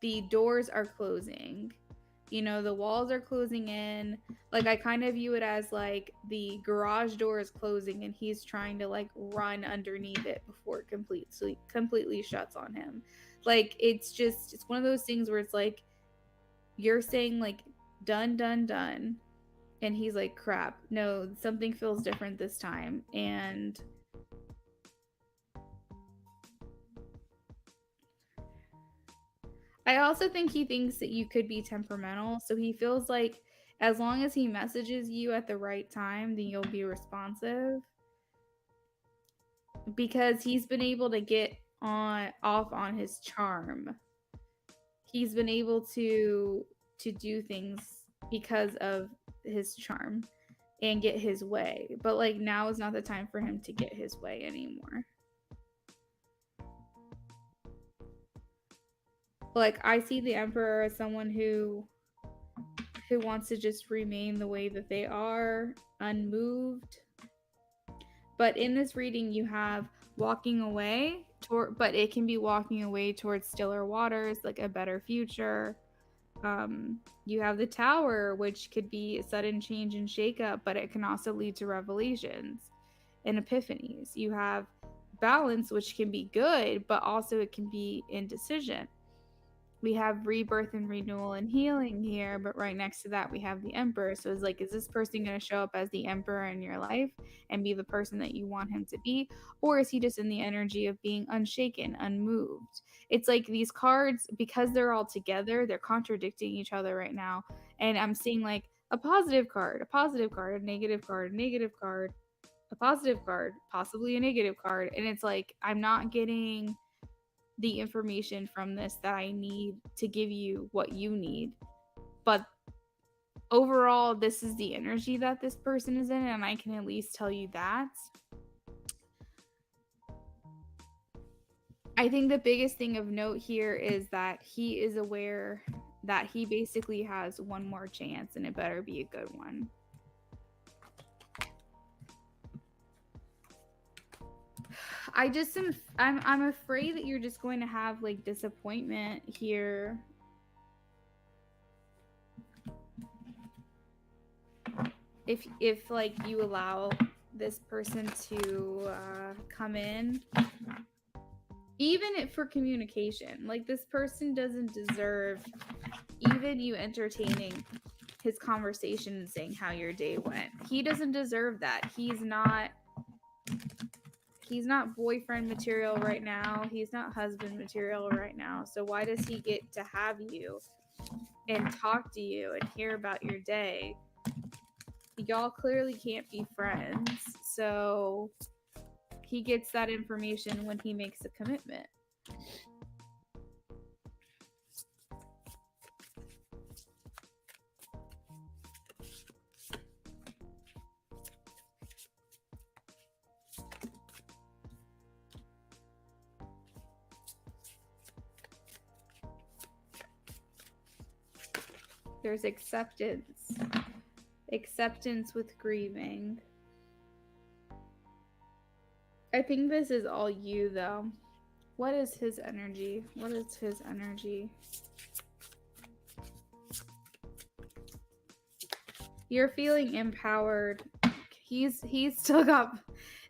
the doors are closing. You know, the walls are closing in. Like, I kind of view it as like the garage door is closing and he's trying to like run underneath it before it completely shuts on him. Like, it's one of those things where it's like you're saying like done, done, done, and he's like, crap, no, something feels different this time. And I also think he thinks that you could be temperamental. So he feels like as long as he messages you at the right time, then you'll be responsive. Because he's been able to get off on his charm. He's been able to do things because of his charm and get his way. But like now is not the time for him to get his way anymore. Like, I see the Emperor as someone who wants to just remain the way that they are, unmoved. But in this reading, you have walking away, but it can be walking away towards stiller waters, like a better future. You have the Tower, which could be a sudden change and shakeup, but it can also lead to revelations and epiphanies. You have balance, which can be good, but also it can be indecision. We have rebirth and renewal and healing here, but right next to that we have the Emperor. So it's like, is this person going to show up as the Emperor in your life and be the person that you want him to be, or is he just in the energy of being unshaken, unmoved? It's like these cards, because they're all together, they're contradicting each other right now. And I'm seeing like a positive card, a positive card, a negative card, a negative card, a positive card, possibly a negative card, and it's like I'm not getting the information from this that I need to give you what you need. But overall, this is the energy that this person is in, and I can at least tell you that. I think the biggest thing of note here is that he is aware that he basically has one more chance, and it better be a good one. I'm afraid that you're just going to have like disappointment here. If like you allow this person to come in, even for communication, like this person doesn't deserve even you entertaining his conversation and saying how your day went. He doesn't deserve that. He's not boyfriend material right now. He's not husband material right now. So why does he get to have you and talk to you and hear about your day? Y'all clearly can't be friends. So he gets that information when he makes a commitment. There's acceptance with grieving. I think this is all you, though. What is his energy? You're feeling empowered. He's still got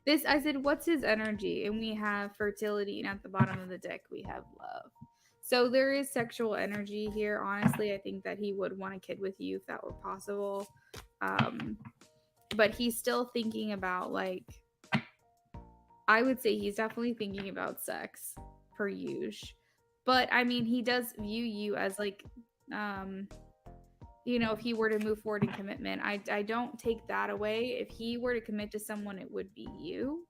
this. I said, what's his energy? And we have fertility, and at the bottom of the deck we have love. So there is sexual energy here. Honestly, I think that he would want a kid with you if that were possible. But he's still thinking about, like, I would say he's definitely thinking about sex, per usual. But I mean, he does view you as like, you know, if he were to move forward in commitment, I don't take that away. If he were to commit to someone, it would be you.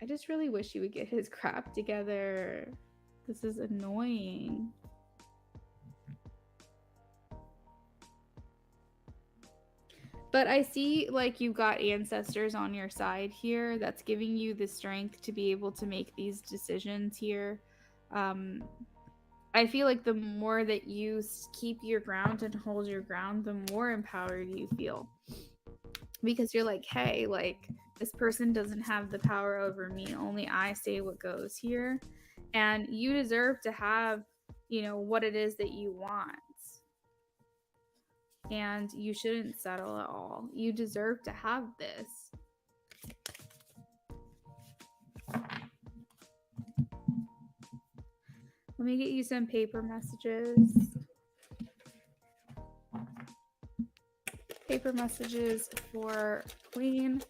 I just really wish he would get his crap together. This is annoying. But I see like you've got ancestors on your side here that's giving you the strength to be able to make these decisions here. I feel like the more that you keep your ground and hold your ground, the more empowered you feel. Because you're like, hey, like, this person doesn't have the power over me. Only I say what goes here. And you deserve to have, you know, what it is that you want. And you shouldn't settle at all. You deserve to have this. Let me get you some paper messages. Paper messages for Queen.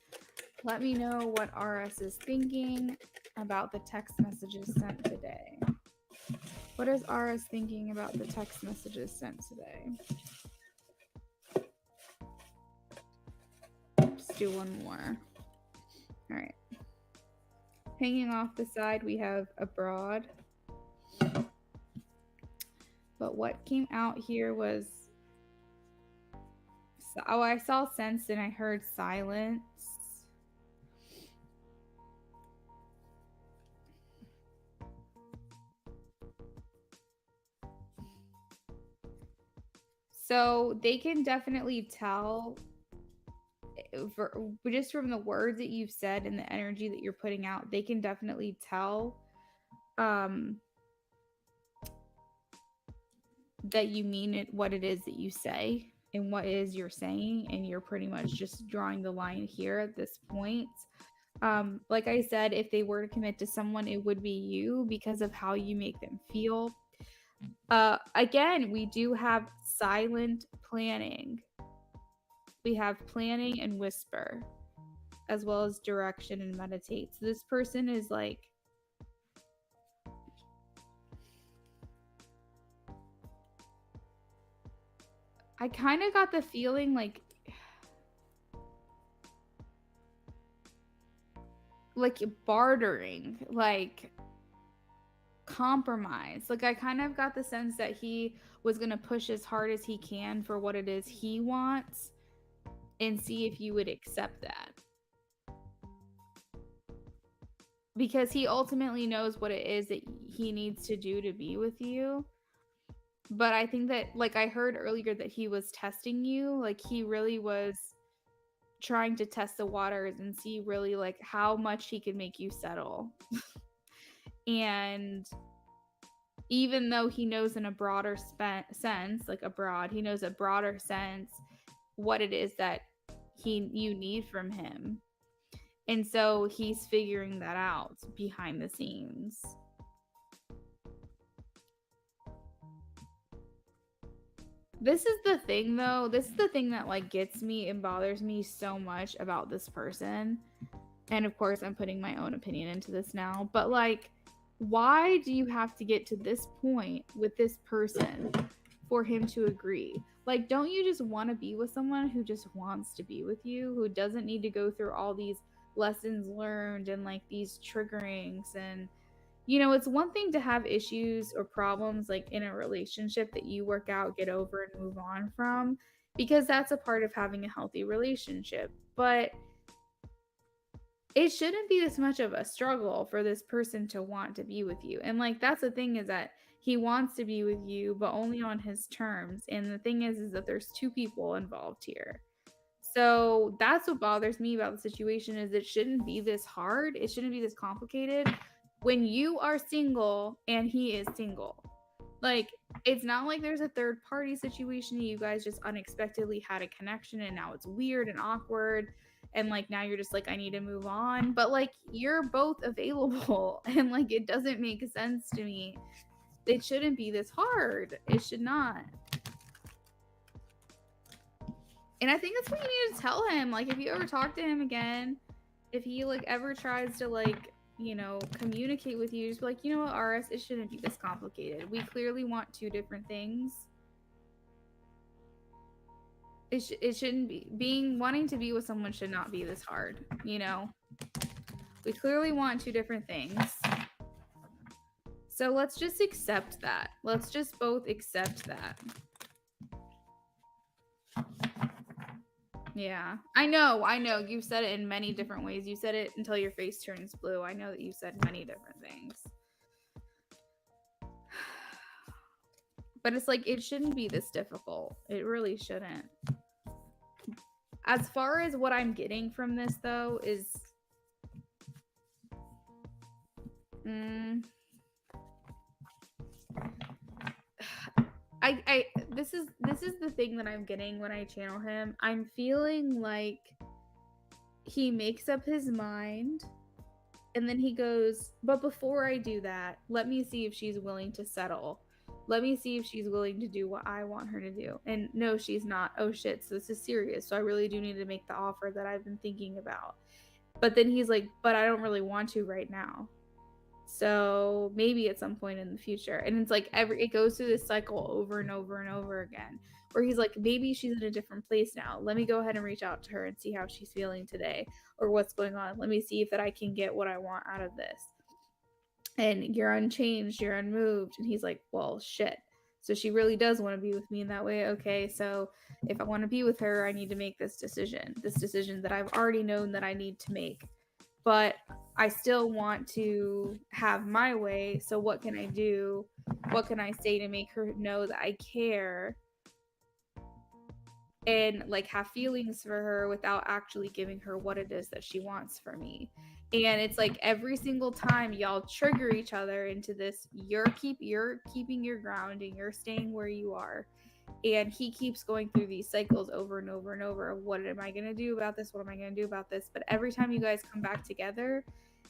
Let me know what RS is thinking about the text messages sent today. What is RS thinking about the text messages sent today? Let's do one more. All right. Hanging off the side, we have abroad. But what came out here was, oh, I saw sense and I heard silence. So they can definitely tell, just from the words that you've said and the energy that you're putting out, they can definitely tell that you mean it, what it is that you say and what it is you're saying, and you're pretty much just drawing the line here at this point. Like I said, if they were to commit to someone, it would be you because of how you make them feel. Again, we do have silent planning. We have planning and whisper, as well as direction and meditate. So this person is like, I kind of got the feeling like bartering, like compromise. Like I kind of got the sense that he was going to push as hard as he can for what it is he wants and see if you would accept that. Because he ultimately knows what it is that he needs to do to be with you. But I think that, like I heard earlier, that he was testing you. Like he really was trying to test the waters and see really like how much he could make you settle. And even though he knows in a broader sense, like abroad, he knows a broader sense what it is that you need from him. And so he's figuring that out behind the scenes. This is the thing though. This is the thing that like gets me and bothers me so much about this person. And of course, I'm putting my own opinion into this now, but like, why do you have to get to this point with this person for him to agree? Like, don't you just want to be with someone who just wants to be with you, who doesn't need to go through all these lessons learned and like these triggerings? And you know, it's one thing to have issues or problems like in a relationship that you work out, get over, and move on from, because that's a part of having a healthy relationship. But it shouldn't be this much of a struggle for this person to want to be with you. And like that's the thing, is that he wants to be with you, but only on his terms. And the thing is that there's two people involved here. So that's what bothers me about the situation, is it shouldn't be this hard. It shouldn't be this complicated when you are single and he is single. Like, it's not like there's a third party situation. You guys just unexpectedly had a connection and now it's weird and awkward. And like now you're just like, I need to move on. But like you're both available and like it doesn't make sense to me. It shouldn't be this hard. It should not. And I think that's what you need to tell him. Like if you ever talk to him again, if he like ever tries to like, you know, communicate with you, just be like, you know what, RS, it shouldn't be this complicated. We clearly want two different things. It shouldn't be. Wanting to be with someone should not be this hard, you know? We clearly want two different things. So let's just accept that. Let's just both accept that. Yeah, I know. You've said it in many different ways. You said it until your face turns blue. I know that you said many different things. But it's like, it shouldn't be this difficult. It really shouldn't. As far as what I'm getting from this, though, is... This is the thing that I'm getting when I channel him. I'm feeling like he makes up his mind and then he goes, but before I do that, let me see if she's willing to settle. Let me see if she's willing to do what I want her to do. And no, she's not. Oh shit, so this is serious. So I really do need to make the offer that I've been thinking about. But then he's like, but I don't really want to right now. So maybe at some point in the future. And it's like it goes through this cycle over and over and over again, where he's like, maybe she's in a different place now. Let me go ahead and reach out to her and see how she's feeling today or what's going on. Let me see if that I can get what I want out of this. And you're unchanged, you're unmoved. And he's like, well, shit. So she really does want to be with me in that way. Okay, so if I want to be with her, I need to make this decision that I've already known that I need to make. But I still want to have my way. So what can I do? What can I say to make her know that I care and like have feelings for her without actually giving her what it is that she wants from me? And it's like every single time y'all trigger each other into this, you're keeping your ground and you're staying where you are. And he keeps going through these cycles over and over and over of what am I going to do about this? What am I going to do about this? But every time you guys come back together,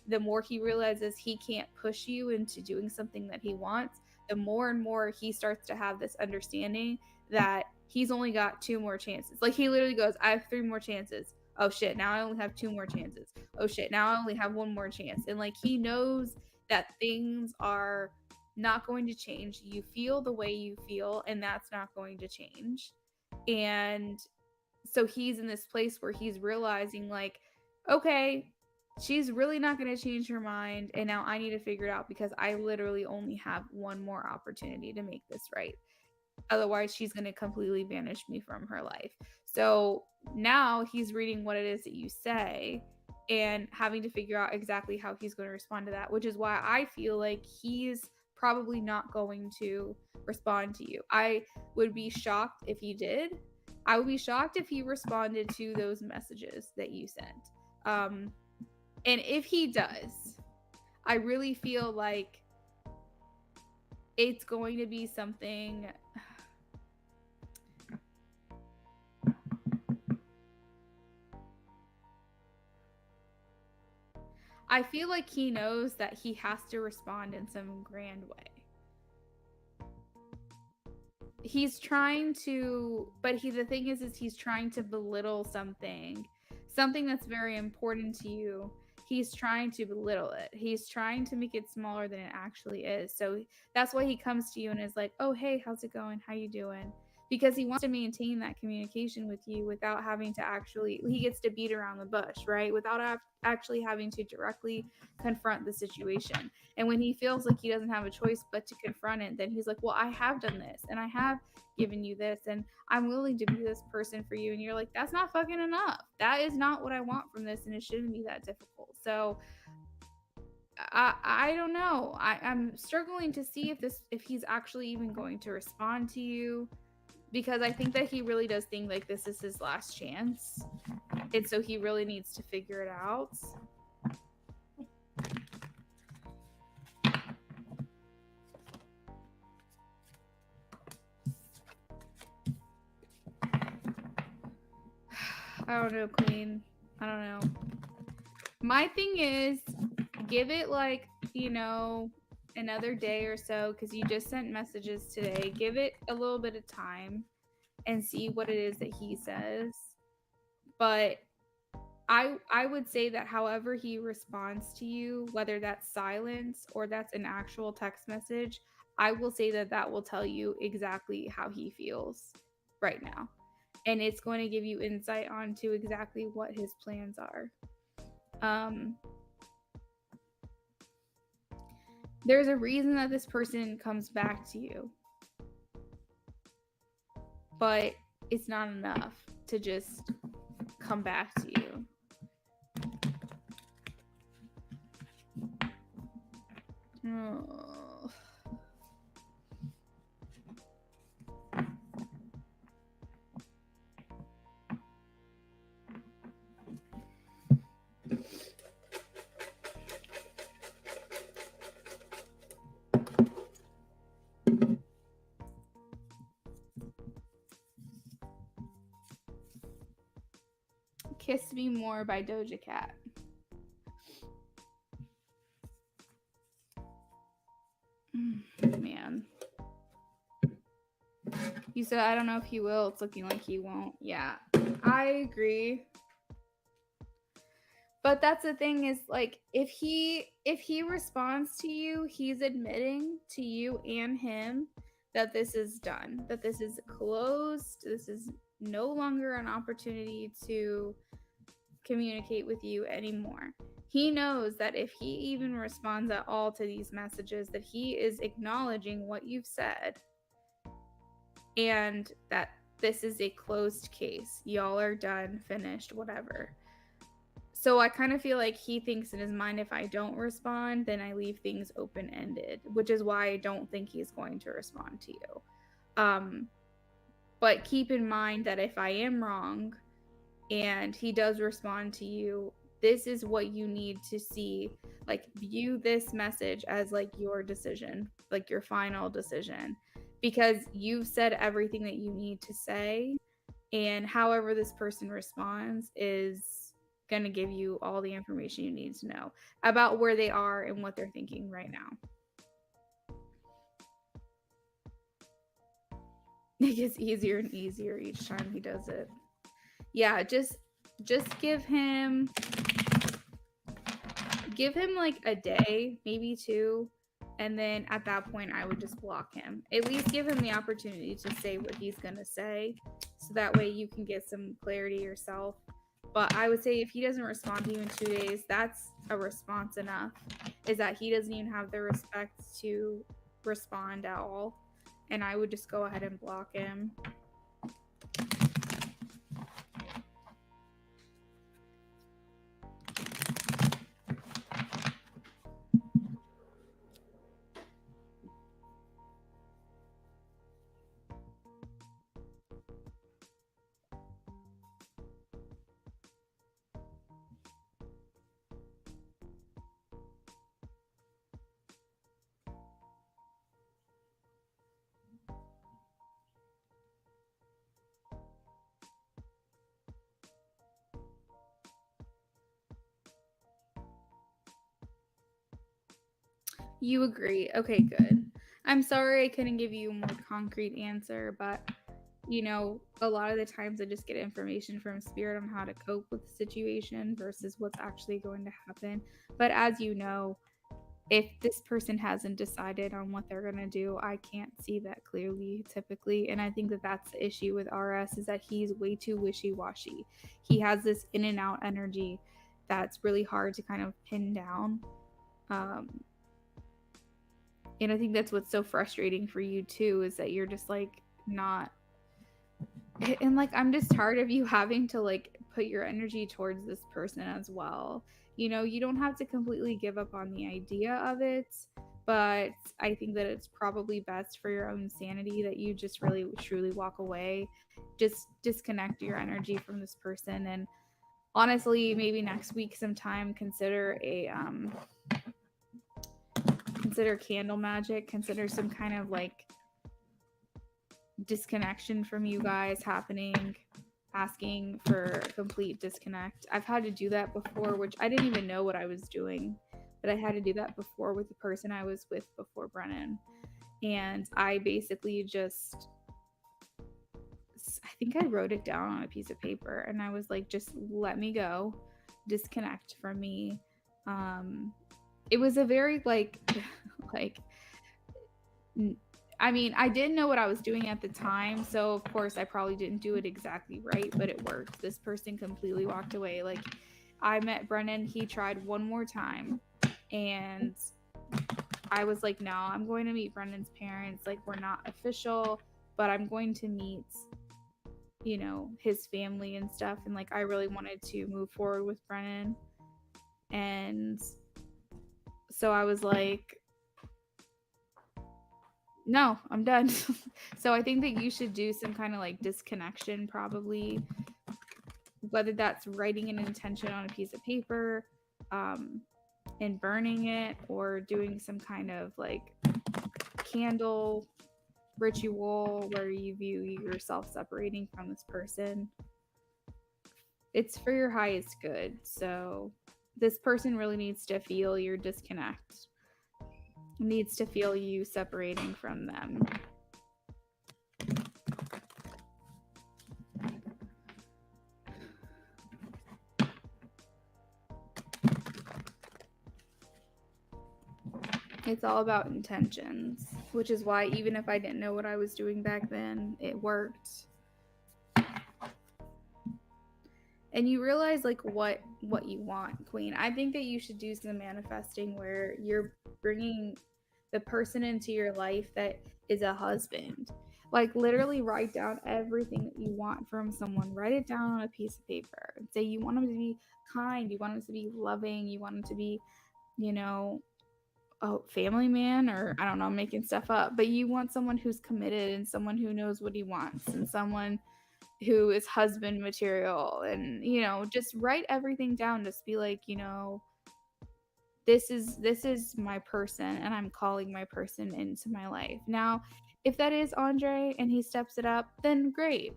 the more he realizes he can't push you into doing something that he wants, the more and more he starts to have this understanding that he's only got 2 more chances. Like he literally goes, I have 3 more chances. Oh shit, now I only have 2 more chances. Oh shit, now I only have 1 more chance. And like he knows that things are not going to change. You feel the way you feel, and that's not going to change. And so he's in this place where he's realizing like, okay, she's really not going to change her mind, and now I need to figure it out because I literally only have 1 more opportunity to make this right. Otherwise, she's going to completely banish me from her life. So now he's reading what it is that you say and having to figure out exactly how he's going to respond to that, which is why I feel like he's probably not going to respond to you. I would be shocked if he did. I would be shocked if he responded to those messages that you sent. And if he does, I really feel like it's going to be something. I feel like he knows that he has to respond in some grand way. He's trying to, but the thing is he's trying to belittle something that's very important to you. He's trying to belittle it. He's trying to make it smaller than it actually is. So that's why he comes to you and is like, oh, hey, how's it going? How you doing? Because he wants to maintain that communication with you without having to actually, he gets to beat around the bush, right? Without actually having to directly confront the situation. And when he feels like he doesn't have a choice but to confront it, then he's like, well, I have done this and I have given you this and I'm willing to be this person for you. And you're like, that's not fucking enough. That is not what I want from this, and it shouldn't be that difficult. So I don't know. I'm struggling to see if he's actually even going to respond to you, because I think that he really does think like this is his last chance. And so he really needs to figure it out. I don't know, Queen. I don't know. My thing is, give it like, another day or so, because you just sent messages today. Give it a little bit of time and see what it is that he says. But I would say that however he responds to you, whether that's silence or that's an actual text message, I will say that will tell you exactly how he feels right now. And it's going to give you insight onto exactly what his plans are. There's a reason that this person comes back to you, but it's not enough to just come back to you. Oh. Kiss Me More by Doja Cat. Man. You said, I don't know if he will. It's looking like he won't. Yeah, I agree. But that's the thing is, like, if he responds to you, he's admitting to you and him that this is done, that this is closed, this is no longer an opportunity to communicate with you anymore. He knows that if he even responds at all to these messages, that he is acknowledging what you've said and that this is a closed case. Y'all are done, finished, whatever. So I kind of feel like he thinks in his mind, if I don't respond, then I leave things open-ended, which is why I don't think he's going to respond to you. But keep in mind that if I am wrong and he does respond to you, this is what you need to see. Like, view this message as like your decision, like your final decision, because you've said everything that you need to say, and however this person responds is going to give you all the information you need to know about where they are and what they're thinking right now. It gets easier and easier each time he does it. Yeah, just give him like a day, maybe 2, and then at that point I would just block him. At least give him the opportunity to say what he's going to say, so that way you can get some clarity yourself. But I would say if he doesn't respond to you in 2 days, that's a response enough. Is that he doesn't even have the respect to respond at all. And I would just go ahead and block him. You agree. Okay, good. I'm sorry I couldn't give you a more concrete answer, but you know, a lot of the times I just get information from spirit on how to cope with the situation versus what's actually going to happen. But as you know, if this person hasn't decided on what they're going to do, I can't see that clearly typically. And I think that that's the issue with RS, is that he's way too wishy-washy. He has this in and out energy that's really hard to kind of pin down. And I think that's what's so frustrating for you too, is that you're just like not, and like I'm just tired of you having to like put your energy towards this person as well. You know, you don't have to completely give up on the idea of it, but I think that it's probably best for your own sanity that you just really truly walk away, just disconnect your energy from this person. And honestly, maybe next week sometime consider candle magic, consider some kind of like disconnection from you guys happening, asking for a complete disconnect. I've had to do that before, which I didn't even know what I was doing, but I had to do that before with the person I was with before Brennan. And I basically just, I think I wrote it down on a piece of paper, and I was like, just let me go, disconnect from me. It was a very like I mean, I didn't know what I was doing at the time, so of course I probably didn't do it exactly right, but it worked. This person completely walked away. Like, I met Brennan, he tried one more time, and I was like, no, I'm going to meet Brennan's parents. Like, we're not official, but I'm going to meet, you know, his family and stuff. And like, I really wanted to move forward with Brennan. And so I was like, no, I'm done. So I think that you should do some kind of like disconnection, probably, whether that's writing an intention on a piece of paper and burning it, or doing some kind of like candle ritual where you view yourself separating from this person. it's for your highest good. So this person really needs to feel your disconnect, needs to feel you separating from them. It's all about intentions, which is why even if I didn't know what I was doing back then, it worked. And you realize like what you want, Queen. I think that you should do some manifesting where you're bringing the person into your life that is a husband. Like literally write down everything that you want from someone. Write it down on a piece of paper and say you want them to be kind, you want them to be loving, you want them to be, you know, a family man, or I don't know, I'm making stuff up, but you want someone who's committed and someone who knows what he wants and someone who is husband material. And you know, just write everything down. Just be like, you know, this is my person and I'm calling my person into my life. Now if that is Andre and he steps it up, then great.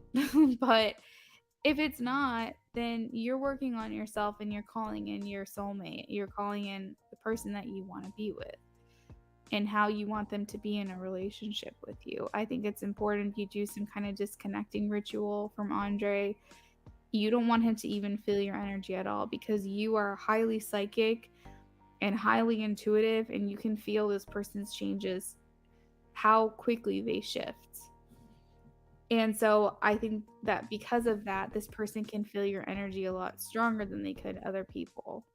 But if it's not, then you're working on yourself and you're calling in your soulmate, you're calling in the person that you want to be with and how you want them to be in a relationship with you. I think it's important you do some kind of disconnecting ritual from Andre. You don't want him to even feel your energy at all because you are highly psychic and highly intuitive, and you can feel this person's changes, how quickly they shift. And so I think that because of that, this person can feel your energy a lot stronger than they could other people.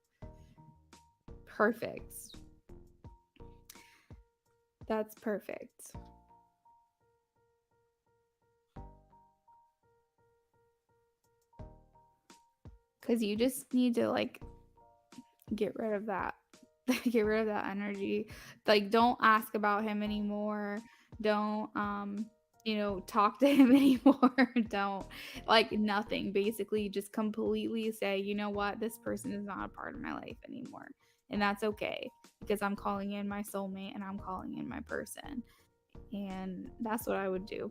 Perfect. That's perfect. Because you just need to like get rid of that. Get rid of that energy. Like don't ask about him anymore. Don't you know, talk to him anymore. Don't, like, nothing. Basically just completely say, you know what, this person is not a part of my life anymore. And that's okay because I'm calling in my soulmate and I'm calling in my person. And that's what I would do.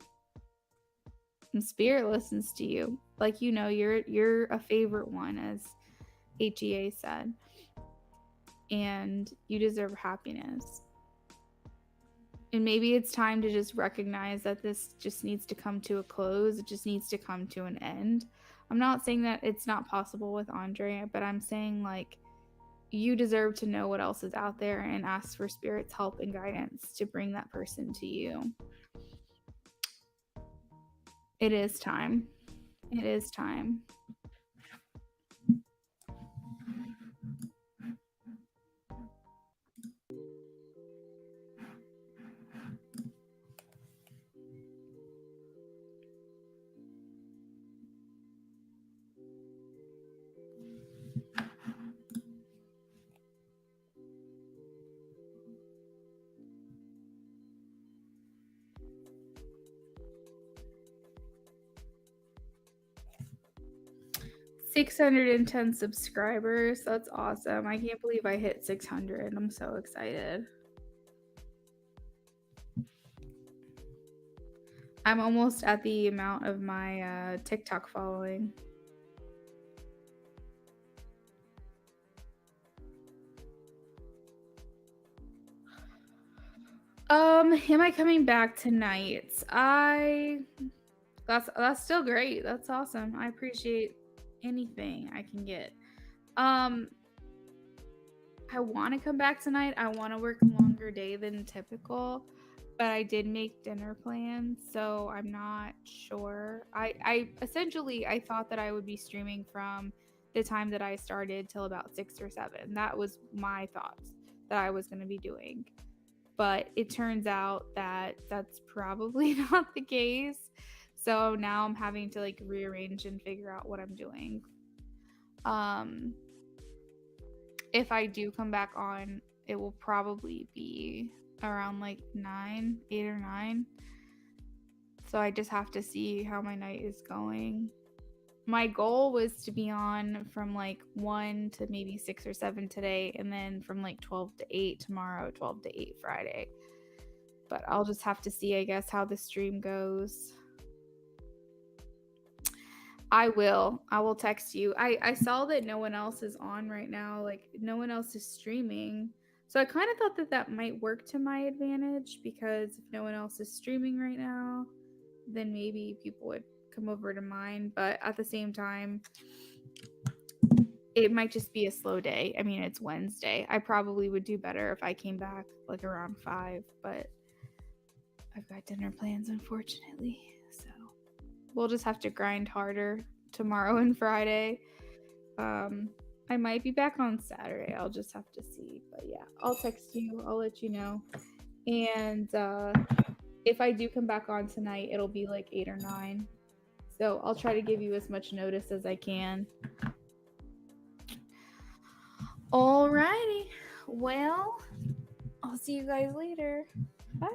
And spirit listens to you. Like, you know, you're a favorite one, as HEA said. And you deserve happiness. And maybe it's time to just recognize that this just needs to come to a close. It just needs to come to an end. I'm not saying that it's not possible with Andre, but I'm saying like you deserve to know what else is out there and ask for spirit's help and guidance to bring that person to you. It is time. It is time. 610 subscribers. That's awesome. I can't believe I hit 600. I'm so excited. I'm almost at the amount of my TikTok following. Am I coming back tonight? That's still great. That's awesome. I appreciate anything I can get. I want to come back tonight. I want to work a longer day than typical, but I did make dinner plans, so I'm not sure. I essentially I thought that I would be streaming from the time that I started till about 6 or 7. That was my thoughts that I was going to be doing. But it turns out that that's probably not the case. So now I'm having to like rearrange and figure out what I'm doing. If I do come back on, it will probably be around like 8 or 9. So I just have to see how my night is going. My goal was to be on from like 1 to maybe 6 or 7 today, and then from like 12 to 8 tomorrow, 12 to 8 Friday. But I'll just have to see, I guess, how the stream goes. I will text you. I saw that no one else is on right now, like no one else is streaming. So I kind of thought that that might work to my advantage, because if no one else is streaming right now, then maybe people would come over to mine. But at the same time, it might just be a slow day. I mean, it's Wednesday. I probably would do better if I came back like around 5, but I've got dinner plans, unfortunately. So we'll just have to grind harder tomorrow and Friday. I might be back on Saturday. I'll just have to see. But yeah, I'll text you. I'll let you know. And if I do come back on tonight, it'll be like 8 or 9. So I'll try to give you as much notice as I can. Alrighty. Well, I'll see you guys later. Bye.